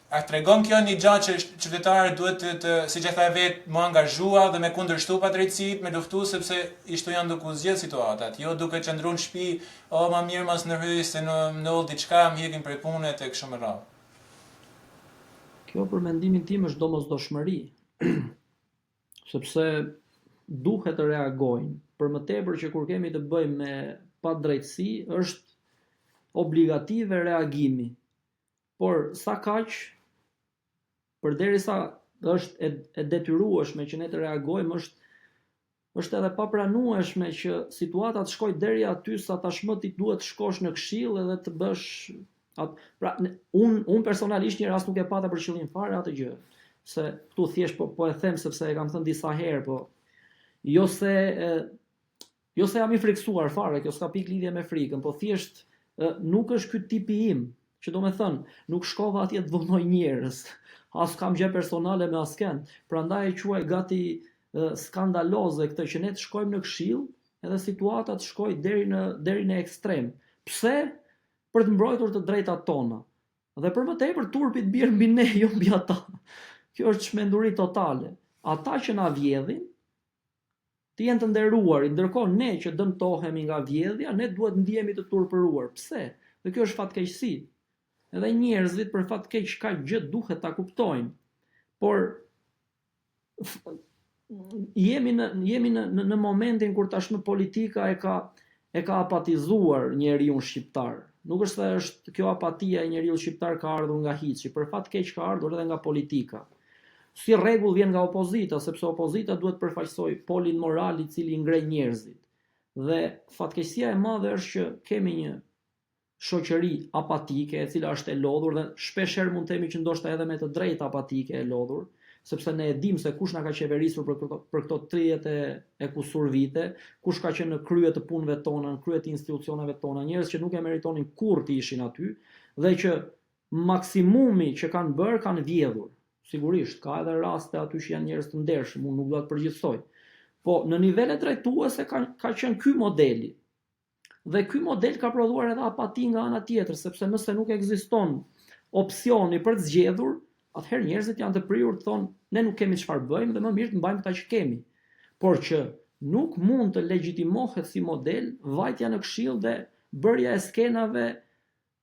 D: a tregon kjo një gjë që qytetarët duhet siç e tha vetë, mu angazhua dhe me kundërshtu padrejtësitë, me luftu sepse ishtu janë duke u zgjedh situatat, jo duke qëndruar në shtëpi, ma mirë mos ndërhyj se në ndodh diçka, më heqin prej punës e kështu me radhë.
C: Kjo për mendimin tim është domosdoshmëri, sepse duhet të reagojnë. Për më tepër që kur kemi të bëjmë me padrejtësi, është obligative reagimi. Por sa kaq, përderisa është e detyrueshme që ne të reagojmë, është edhe papranueshme që situata të shkojë deri aty sa tashmë ti duhet të shkosh në këshill edhe të bësh pra unë personalisht një rast nuk e pata për qëllim fare atë gjë, se këtu thjesht po e them sepse e kam thënë disa herë, po jo se jam i friksuar fare, kjo s'ka pikë lidhje me frikën, po thjesht nuk është ky tipi im. Që do me thënë, nuk shkova atje të vënoj njerëz, as kam gjë personale me asken, prandaj e quaj gati skandaloze këtë që ne të shkojmë në këshill, edhe situata të shkojë deri në ekstrem. Pse? Për të mbrojtur të drejtat tona. Dhe për më tepër turpit bjerë mbi ne, jo mbi ata. Kjo është çmenduri totale. Ata që na vjedhin, të jenë të nderuar, ndërkohë ne që dëmtohemi nga vjedhja, ne duhet ndihemi të turpëruar. Pse? Dhe kjo është fatkeqësi. Edhe njerëzit për fatkeq kaq gjë duhet ta kuptojnë. Por jemi në momentin kur tashmë politika e ka apatizuar njeriu shqiptar. Nuk është se është kjo apatia e njeriu shqiptar ka ardhur nga hiçi, për fat keq ka ardhur edhe nga politika. Si rregull vjen nga opozita, sepse opozita duhet përfaqësoj polin moral i cili ngreh njerëzit. Dhe fatkeqësia e madhe është që kemi një shoqëri apatike e cila është e lodhur dhe shpeshherë mund të themi që ndoshta edhe me të drejtë apatike e lodhur, sepse ne e dim se kush na ka qeverisur për këto 30 e kusur vite, kush ka qenë në krye të punëve tona, në krye të institucioneve tona, njerëz që nuk e meritonin kurrë të ishin aty dhe që maksimumi që kanë bërë kanë vjedhur. Sigurisht, ka edhe raste aty që janë njerëz të ndershëm, unë nuk do të përgjithsoj. Po në nivele drejtuese ka qenë ky modeli. Dhe ky model ka prodhuar edhe apati nga ana tjetër, sepse nëse nuk ekziston opsioni për të zgjedhur, atëherë njerëzit janë të prirur të thonë, ne nuk kemi çfarë bëjmë dhe më mirë të mbajmë këta që kemi. Por që nuk mund të legjitimohet si model vajtja në këshill dhe bërja e skenave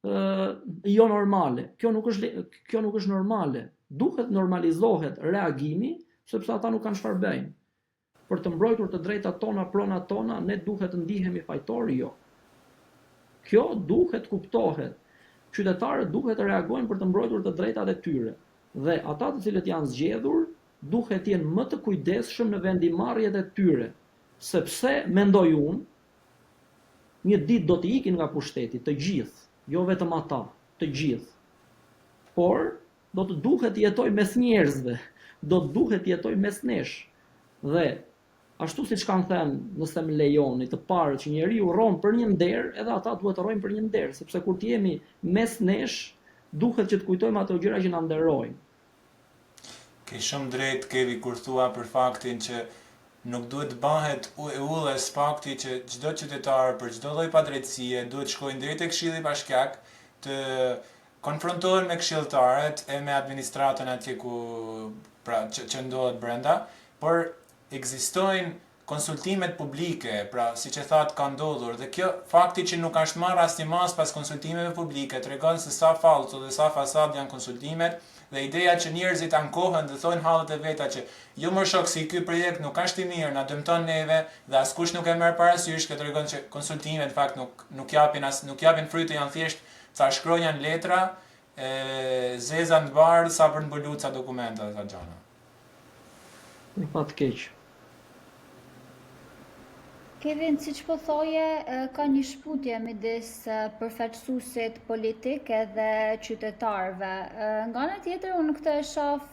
C: jo normale. Kjo nuk është normale. Duhet normalizohet reagimi, sepse ata nuk kanë çfarë bëjnë. Për të mbrojtur të drejtat tona, pronat tona, ne duhet të ndihemi fajtor, jo. Kjo duhet kuptohet. Qytetarët duhet të reagojnë për të mbrojtur të drejtat e tyre. Dhe ata të cilët janë zgjedhur duhet të jenë më të kujdesshëm në vendimarrjet e tyre, sepse mendoj unë, një ditë do të ikin nga pushteti të gjithë, jo vetëm ata, të gjithë. Por do të duhet të jetoj mes njerëzve, do të duhet të jetoj mes nesh. Dhe ashtu siç kanë thënë, nëse më lejoni, të parë që njeriu rron për një nder, edhe ata duhet të rrojnë për një nder, sepse kur të jemi mes nesh, duhet që të kujtojmë ato gjëra që na nderojnë.
D: Ke shumë drejt, Kevi, kur thua për faktin që nuk duhet bëhet ulles fakti që çdo qytetar për çdo lloj padrejtësie duhet shkojnë drejt tek Këshilli Bashkiak të konfrontohen me këshilltarët e me administratën atje që ndodhet brenda, por ekzistojnë konsultimet publike, pra siç e thatë ka ndodhur, dhe kjo fakti që nuk është marrë asnjë mas pas konsultimeve publike tregon se sa fallco dhe sa fasad janë konsultimet, dhe ideja që njerëzit ankohen dhe thonë hallet e veta që jo më shok si ky projekt nuk është i mirë, na dëmton neve dhe askush nuk e merr parasysh, kjo tregon që konsultimet në fakt nuk japin fryte, janë thjesht ca shkronja në letra, zeza në bardhë sa për të mbuluar ca dokumenta dhe ca gjëra.
C: Në fat keq.
A: Kevin, si që po thoje, ka një shputje midis përfaqësuesit politik edhe qytetarëve. Nga ana tjetër, unë këtë e shoh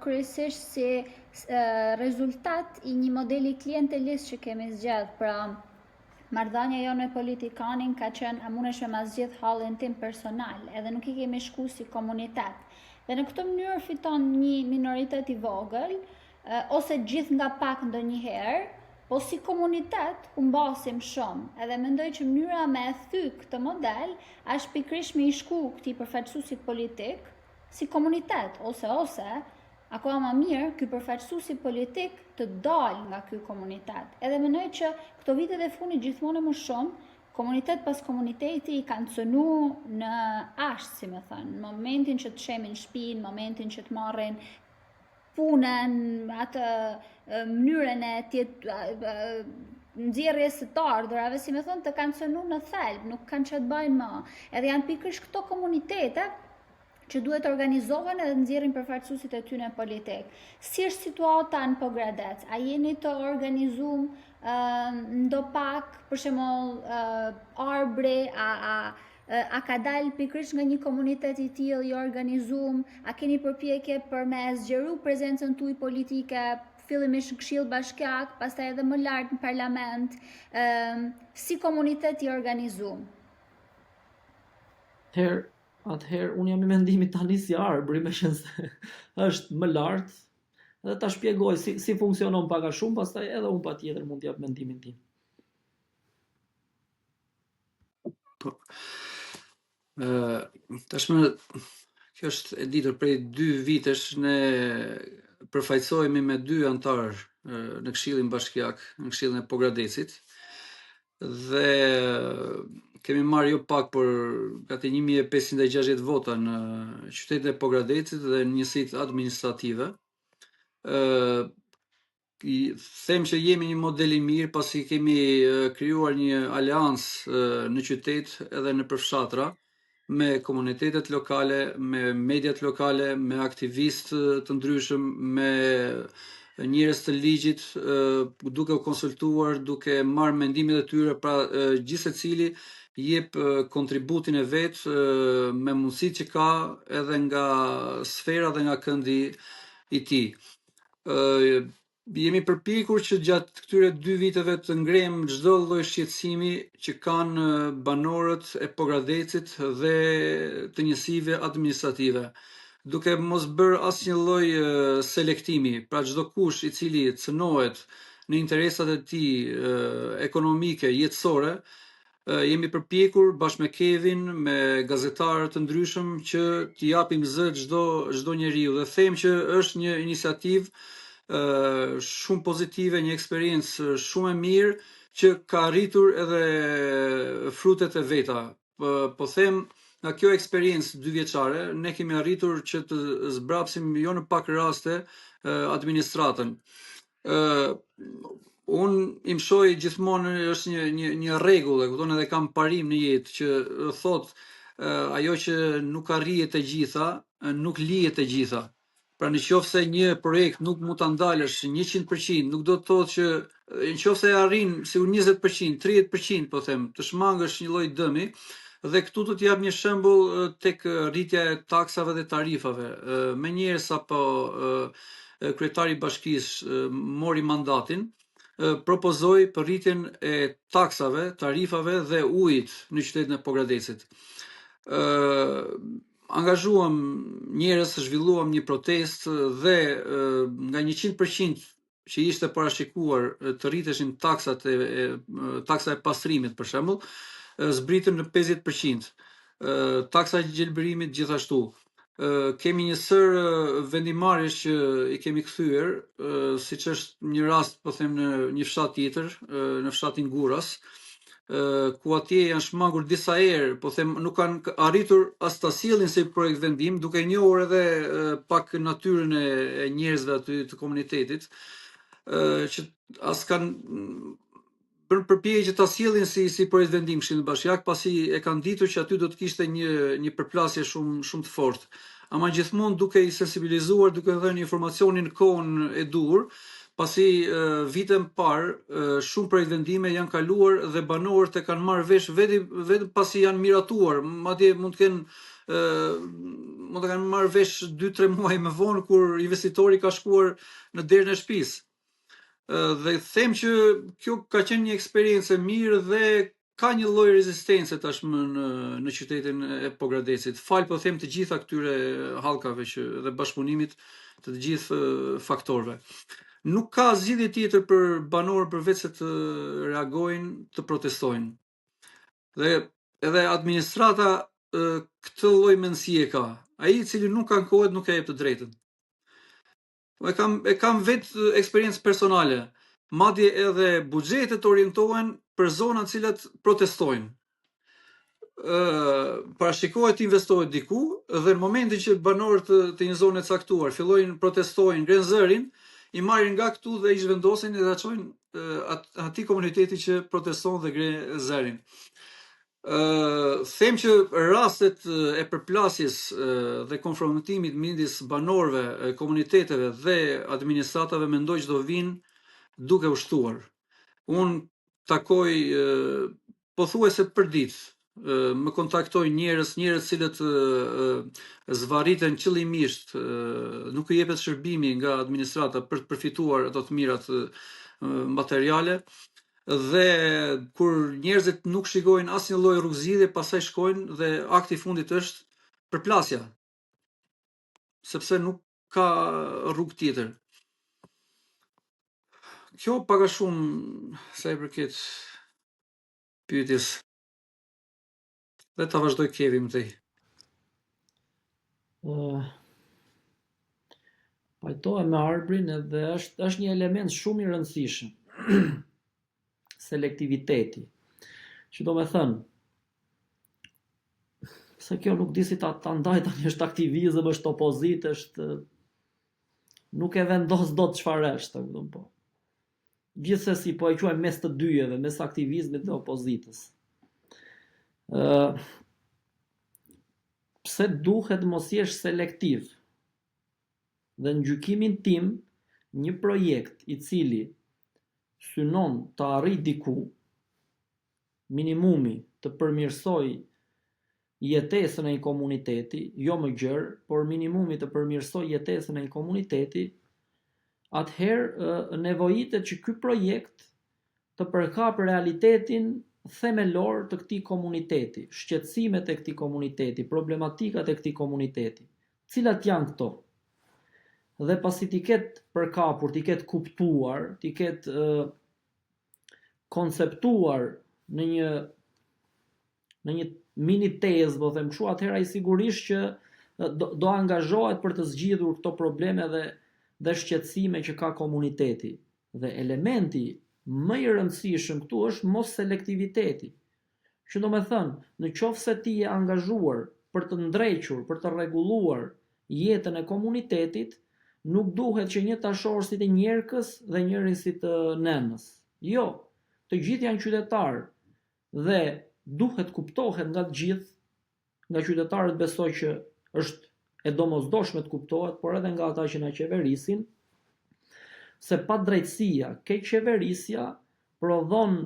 A: kryesisht si rezultat i një modeli klientelist që kemi zgjedhur. Pra, marrëdhënia jonë me politikanin ka qenë a mundesh me ma zgjedh hallin tim personal, edhe nuk i kemi shku si komunitet. Dhe në këtë mënyrë fiton një minoritet i vogël, ose gjithë nga pak ndonjëherë, po si komunitet humbasim shumë, edhe mendoj që mënyra me e thy këtë model është pikërisht me i shku këtij përfaqësuesit politik si komunitet, ose akoma më mirë, ky përfaqësuesi politik të dalë nga ky komunitet. Edhe mendoj që këto vitet e fundit gjithmonë më shumë komunitet pas komuniteti i kanë cënu në ashtë, si me thënë, në momentin që të shemin shtëpinë, në momentin që të marrin punën, atë mënyrën e nxjerrjes së të ardhurave, si me thonë, të kanë cënu në thelb, nuk kanë që të bëjnë më. Edhe janë pikërisht këto komunitete që duhet të organizohen edhe nxjerrin përfaqësuesit e tyre politik. Si është situata në Pogradec? A jeni të organizuar ndo pak, për shembull, Arbri, a ka dalë pikërisht nga një komunitet i tillë i organizuar? A keni përpjekje për me zgjeru prezencën tuaj politike, fillimisht në Këshill Bashkiak, pastaj edhe më lart në parlament, si komunitet i organizuar?
C: Atëherë, unë jam i mendimit tani si Arbri, me qenë se është më lart, dhe ta shpjegoj si funksionon pak a shumë, pastaj edhe unë patjetër mund t'jap mendimin tim.
B: Po. Tashmë, kjo është e ditur prej 2 vitesh ne përfaqësohemi me 2 antar në Këshillin Bashkiak, në Këshillin e Pogradecit. Dhe kemi marrë jo pak, por gati 1560 vota në qytetin e Pogradecit dhe në njësitë administrative. Them që jemi një model i mirë pasi kemi krijuar një aleancë në qytet edhe në përfshatra me komunitetet lokale, me mediat lokale, me aktivistë të ndryshëm, me njerëz të ligjit, duke u konsultuar, duke marrë mendimet e tyre, pra gjithsecili jep kontributin e vet me mundësitë që ka edhe nga sfera dhe nga këndi i tij. Jemi përpjekur që gjatë këtyre 2 viteve të ngrem çdo lloj shqetësimi që kanë banorët e Pogradecit dhe të njësive administrative, duke mos bërë asnjë lloj selektimi, pra çdo kush i cili cënohet në interesat e tij ekonomike, jetësore, jemi përpjekur bashkë me Kevin, me gazetarë të ndryshëm që t'i japim zë çdo njeriu dhe them që është një iniciativë shumë pozitive, një eksperiencë shumë e mirë që ka arritur edhe frutet e veta. Po them, nga kjo eksperiencë 2 vjeçare, ne kemi arritur që të zbrapsim jo në pak raste administratën. Unë im shoj gjithmonë është një rregull, e kupton, edhe kam parim në jetë që thot ajo që nuk arrihet e gjitha, nuk lihet e gjitha. Pra në qoftë se një projekt nuk mund ta ndalësh 100%, nuk do të thotë që në qoftë se arrin si 20%, 30%, po them, të shmangësh një lloj dëmi, dhe këtu do t'jap një shembull tek rritja e taksave dhe tarifave. Më njëherë sapo kryetari i bashkisë mori mandatin, propozoi për rritjen e taksave, tarifave dhe ujit në qytetin e Pogradecit. Angazhuam njerëz, zhvilluam një protestë dhe nga 100% që ishte parashikuar të rriteshin taksa e pastrimit për shembull, zbritën në 50%. Taksa e gjelbërimit gjithashtu. Kemi një sër vendimarrjesh që i kemi kthyer, siç është një rast, po them, në një fshat tjetër, në fshatin Guras, ku atje janë shmangur disa herë, po them, nuk kanë arritur as ta sjellin si projekt vendim, duke njohur edhe pak natyrën e njerëzve aty të komunitetit, që as kanë bërë përpjekje që ta sjellin si projekt vendim Këshilli Bashkiak, pasi e kanë ditur që aty do të kishte një përplasje shumë të fortë. Ama gjithmonë duke i sensibilizuar, duke dhënë informacionin në kohën e duhur, pasi vitën parë shumë projekt vendime janë kaluar dhe banorët e kanë marrë vesh vetëm pasi janë miratuar, madje mund të kanë marrë vesh 2-3 muaj më vonë kur investitori ka shkuar në derën e shtëpisë. Dhe them që kjo ka qenë një eksperiencë e mirë dhe ka një lloj rezistence tashmë në qytetin e Pogradecit. Po them të gjitha këtyre hallkave dhe bashkëpunimit të gjithë faktorëve. Nuk ka zgjidhje tjetër për banorët përveç se të reagojnë, të protestojnë. Dhe edhe administrata këtë lloj mendësie ka. Ai i cili nuk ankohet nuk e jep të drejtën. E kam vetë eksperiencë personale. Madje edhe buxhetet orientohen për zona të cilat protestojnë. Parashikohet të investohet diku dhe në momentin që banorët të një zone të caktuar fillojnë protestojnë, ngrenë zërin, i marrin nga këtu dhe i zhvendosin dhe ta çojnë atij komuniteti që proteston dhe ngre zërin. Them që rastet e përplasjes dhe konfrontimit midis banorëve, komuniteteve dhe administratave mendoj që do vinë duke u shtuar. Unë takoj pothuajse për ditë, më kontaktojnë njerëz cilët zvarriten qëllimisht, nuk i jepet shërbimi nga administrata për të përfituar ato të mirat materiale, dhe kur njerëzit nuk shikojnë asnjë lloj rrugëzidhje, pastaj shkojnë dhe akti i fundit është përplasja, sepse nuk ka rrugë tjetër. Kjo pak a shumë sa i përket pyetjes. Dhe ta vazhdoj Kevin më tej.
C: Pajtohem me arbrin edhe është një element shumë i rëndësishëm. Selektiviteti. Që do me thënë, se kjo nuk di si ta ndaj tani, është aktivizëm, është opozitë, nuk e vendos dot çfarë është, po. Gjithsesi po e quajmë mes të dyjeve, mes aktivizmit dhe opozitës. Pse duhet mos jesh selektiv? Dhe në gjykimin tim, një projekt i cili synon të arrijë diku, minimumi të përmirësoj jetesën e një komuniteti, jo më gjerë, por minimumi të përmirësoj jetesën e një komuniteti, atëherë nevojitet që ky projekt të përkap realitetin themelor të këtij komuniteti, shqetësimet e këtij komuniteti, problematikat e këtij komuniteti. Cilat janë këto? Dhe pasi t'i ketë përkapur, t'i ketë kuptuar, t'i ketë konceptuar në një mini tezë, po them kështu, atëherë ai sigurisht që do angazhohet për të zgjidhur këto probleme dhe shqetësime që ka komuniteti. Dhe elementi më i rëndësishëm këtu është mos selektiviteti. Që do me thënë, në qoftë se ti je angazhuar për të ndrequr, për të rregulluar jetën e komunitetit, nuk duhet që një ta shohësh si të njerëkës dhe njërin si të nënës. Jo, të gjithë janë qytetarë dhe duhet kuptohet nga të gjithë, nga qytetarët besoj që është e domosdoshme të kuptohet, por edhe nga ata që na qeverisin, se padrejtësia, keqeverisja prodhon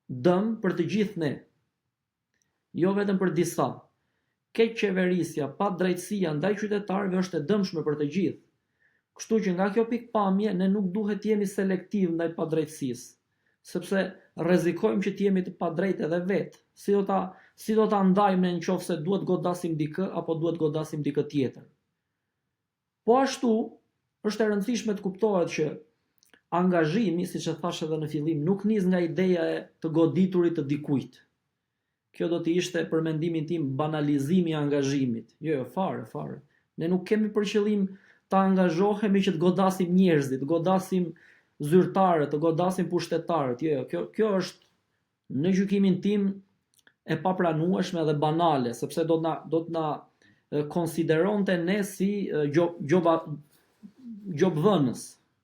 C: dëm për të gjithë ne, jo vetëm për disa. Keqeverisja, padrejtësia ndaj qytetarëve është e dëmshme për të gjithë. Kështu që nga kjo pikpamje ne nuk duhet të jemi selektiv ndaj padrejtësisë, sepse rrezikojmë që të jemi të padrejtë edhe vetë. Si do ta ndajmë nëse duhet godasim dikë apo duhet godasim dikë tjetër. Po ashtu është e rëndësishme të kuptohet që angazhimi, siç e thash edhe në fillim, nuk nis nga ideja e të goditurit të dikujt. Kjo do të ishte për mendimin tim banalizimi i angazhimit. Jo, fare. Ne nuk kemi për qëllim të angazhohemi që të godasim njerëzit, të godasim zyrtarët, të godasim pushtetarët. Jo, kjo është në gjykimin tim e papranueshme dhe banale, sepse do të na konsideronte ne si gjobdhënës.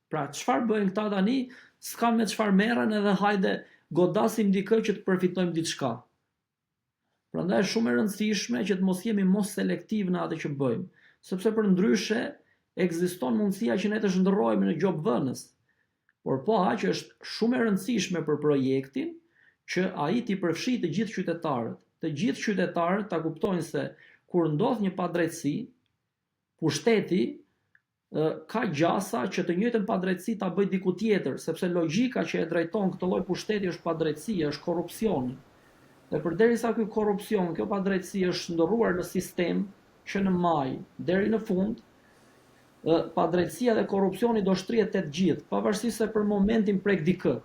C: Pra, çfarë bëjnë këta tani? S'kan me çfarë merren edhe hajde godasim dikë që të përfitojmë diçka. Prandaj është shumë e rëndësishme që të mos jemi mos selektiv në atë që bëjmë, sepse përndryshe ekziston mundësia që ne të zhndërrohemi në gjobdhënës. Por po aq është shumë e rëndësishme për projektin që ai t'i përfshijë të gjithë qytetarët. Të gjithë qytetarët ta kuptojnë se kur ndodh një padrejtësi, pushteti ka gjasa që të njëjtën padrejtësi ta bëjë diku tjetër, sepse logjika që e drejton këtë lloj pushteti është padrejtësia, është korrupsioni. Dhe përderisa ky korrupsion, kjo padrejtësi është ndërruar në sistem që në maj deri në fund, padrejtësia dhe korrupsioni do shtrihet te të gjithë, pavarësisht se për momentin prek dikë,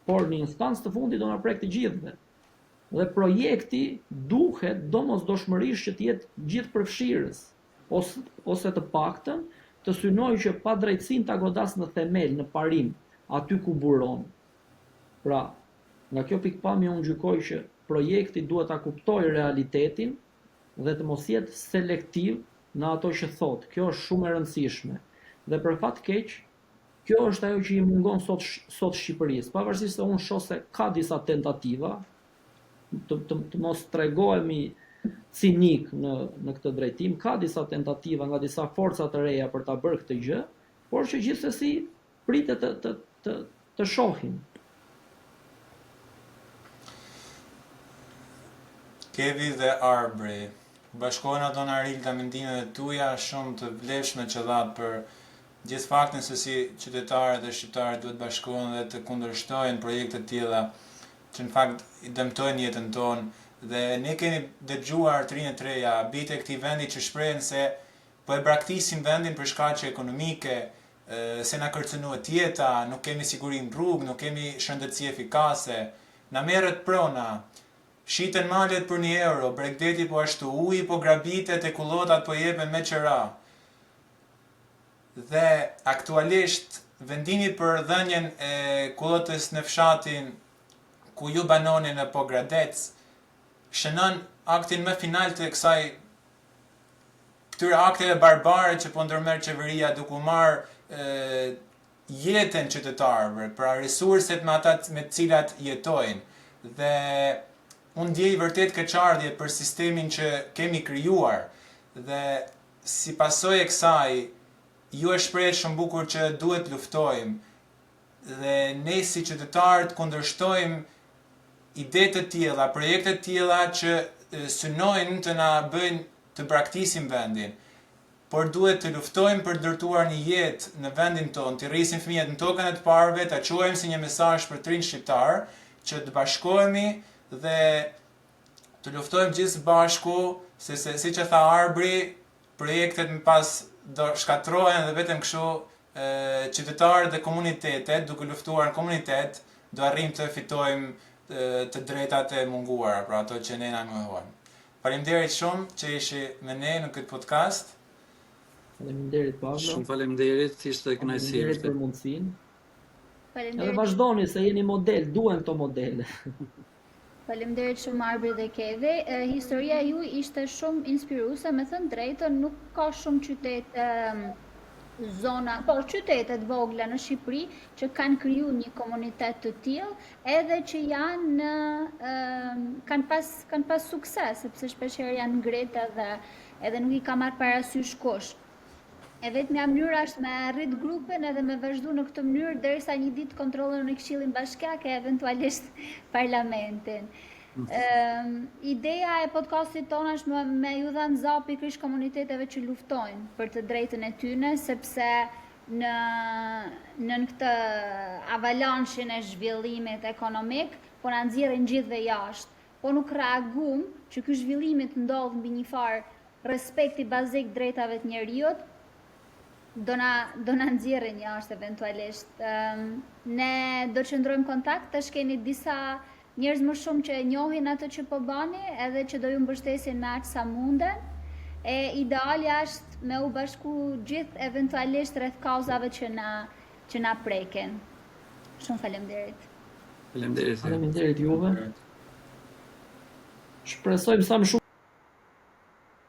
C: por në instancë të fundit do na prek të gjithëve. Dhe projekti duhet domosdoshmërisht që të jetë gjithëpërfshirës, ose të paktën të synojë që padrejtësinë ta godas në themel, në parim, aty ku buron. Pra, nga kjo pikpamje unë gjykoj që projekti duhet ta kuptojë realitetin dhe të mos jetë selektiv në ato që thotë. Kjo është shumë e rëndësishme. Dhe për fat keq, kjo është ajo që i mungon sot Shqipërisë. Pavarësisht se unë shoh se ka disa tentativa, të mos tregohemi cinik në këtë drejtim, ka disa tentativa nga disa forca të reja për ta bërë këtë gjë, por që gjithsesi pritet të shohim.
D: Kevi dhe Arbri, bashkohen ato në arrilë mendimeve tuaja shumë të vlefshme që dhatë për gjithë faktin se si qytetarët dhe shqiptarët duhet bashkohen dhe të kundërshtojnë projekte të tilla që në fakt i dëmtojnë jetën tonë. Dhe ne kemi dëgjuar të rinjë të reja, bite e këtij vendi që shprehen se po e braktisim vendin për shkaqe ekonomike, se na kërcënohet jeta, nuk kemi siguri në rrugë, nuk kemi shëndetësi efikase, na merret prona. Shiten malet për €1, Bregdeti po ashtu, uji po grabitet e kullotat po jepen me qera. dhe aktualisht vendimi për dhënien e kullotës në fshatin ku ju banoni në Pogradec shënon aktin më final të këtyre akteve barbare që po ndërmerr qeveria duke u marrë jetën qytetarëve, pra resurset me ata me të cilat jetojnë. Dhe unë ndjej vërtet keqardhje për sistemin që kemi krijuar dhe si pasojë e kësaj ju e shprehet shumë bukur që duhet luftojmë dhe ne si qytetarë të kundërshtojmë ide të tilla, projekte të tilla që synojnë të na bëjnë të braktisim vendin. Por duhet të luftojmë për të ndërtuar një jetë në vendin tonë, të rrisim fëmijët në tokën e të parëve, ta quajmë si një mesazh për të rinë shqiptar, që të bashkohemi dhe të luftojmë gjithë së bashku, se siç e tha Arbri, projektet më pas do shkatrohen dhe vetëm kështu qytetarët dhe komunitetet, duke luftuar në komunitet, do arrijmë të fitojmë të drejtat e munguara, pra ato që ne na mohojnë. Faleminderit shumë që ishi me ne në këtë podcast.
C: Faleminderit Pablo.
B: Shumë faleminderit, ishte kënaqësi.
C: Faleminderit për mundësinë. Edhe
A: Faleminderit.
C: vazhdoni se jeni model, duhen këto modele.
A: Faleminderit shumë Arbri dhe Kevi. Historia ju ishte shumë inspiruese, me thënë drejtën, nuk ka shumë qytete zona, po qytetet vogla në Shqipëri që kanë kriju një komunitet të tillë, edhe që janë kanë pas sukses, sepse shpeshherë janë ngreta dhe edhe nuk i ka marrë parasysh kush. E vetmja mënyra është me arrit grupin edhe me vazhdu në këtë mënyrë derisa një ditë kontrollojnë në Këshillin Bashkiak e eventualisht parlamentin. Ideja e podcastit tonë është me ju dhënë zap pikërisht komuniteteve që luftojnë për të drejtën e tyre, sepse në këtë avalanshin e zhvillimit ekonomik, po na nxjerrin gjithëve jashtë. Po nuk reagum që ky zhvillimit ndodh mbi një farë respekti bazik drejtave të njerëzit, do na nxjerrin jashtë eventualisht. Ne do të qëndrojmë kontakt, tash keni disa njerëz më shumë që e njohin atë që po bani, edhe që do ju mbështesin me aq sa munden. E idealja është me u bashku gjithë eventualisht rreth kauzave që na preken. Shumë faleminderit.
B: Faleminderit.
C: Faleminderit juve. Shpresojmë sa më shumë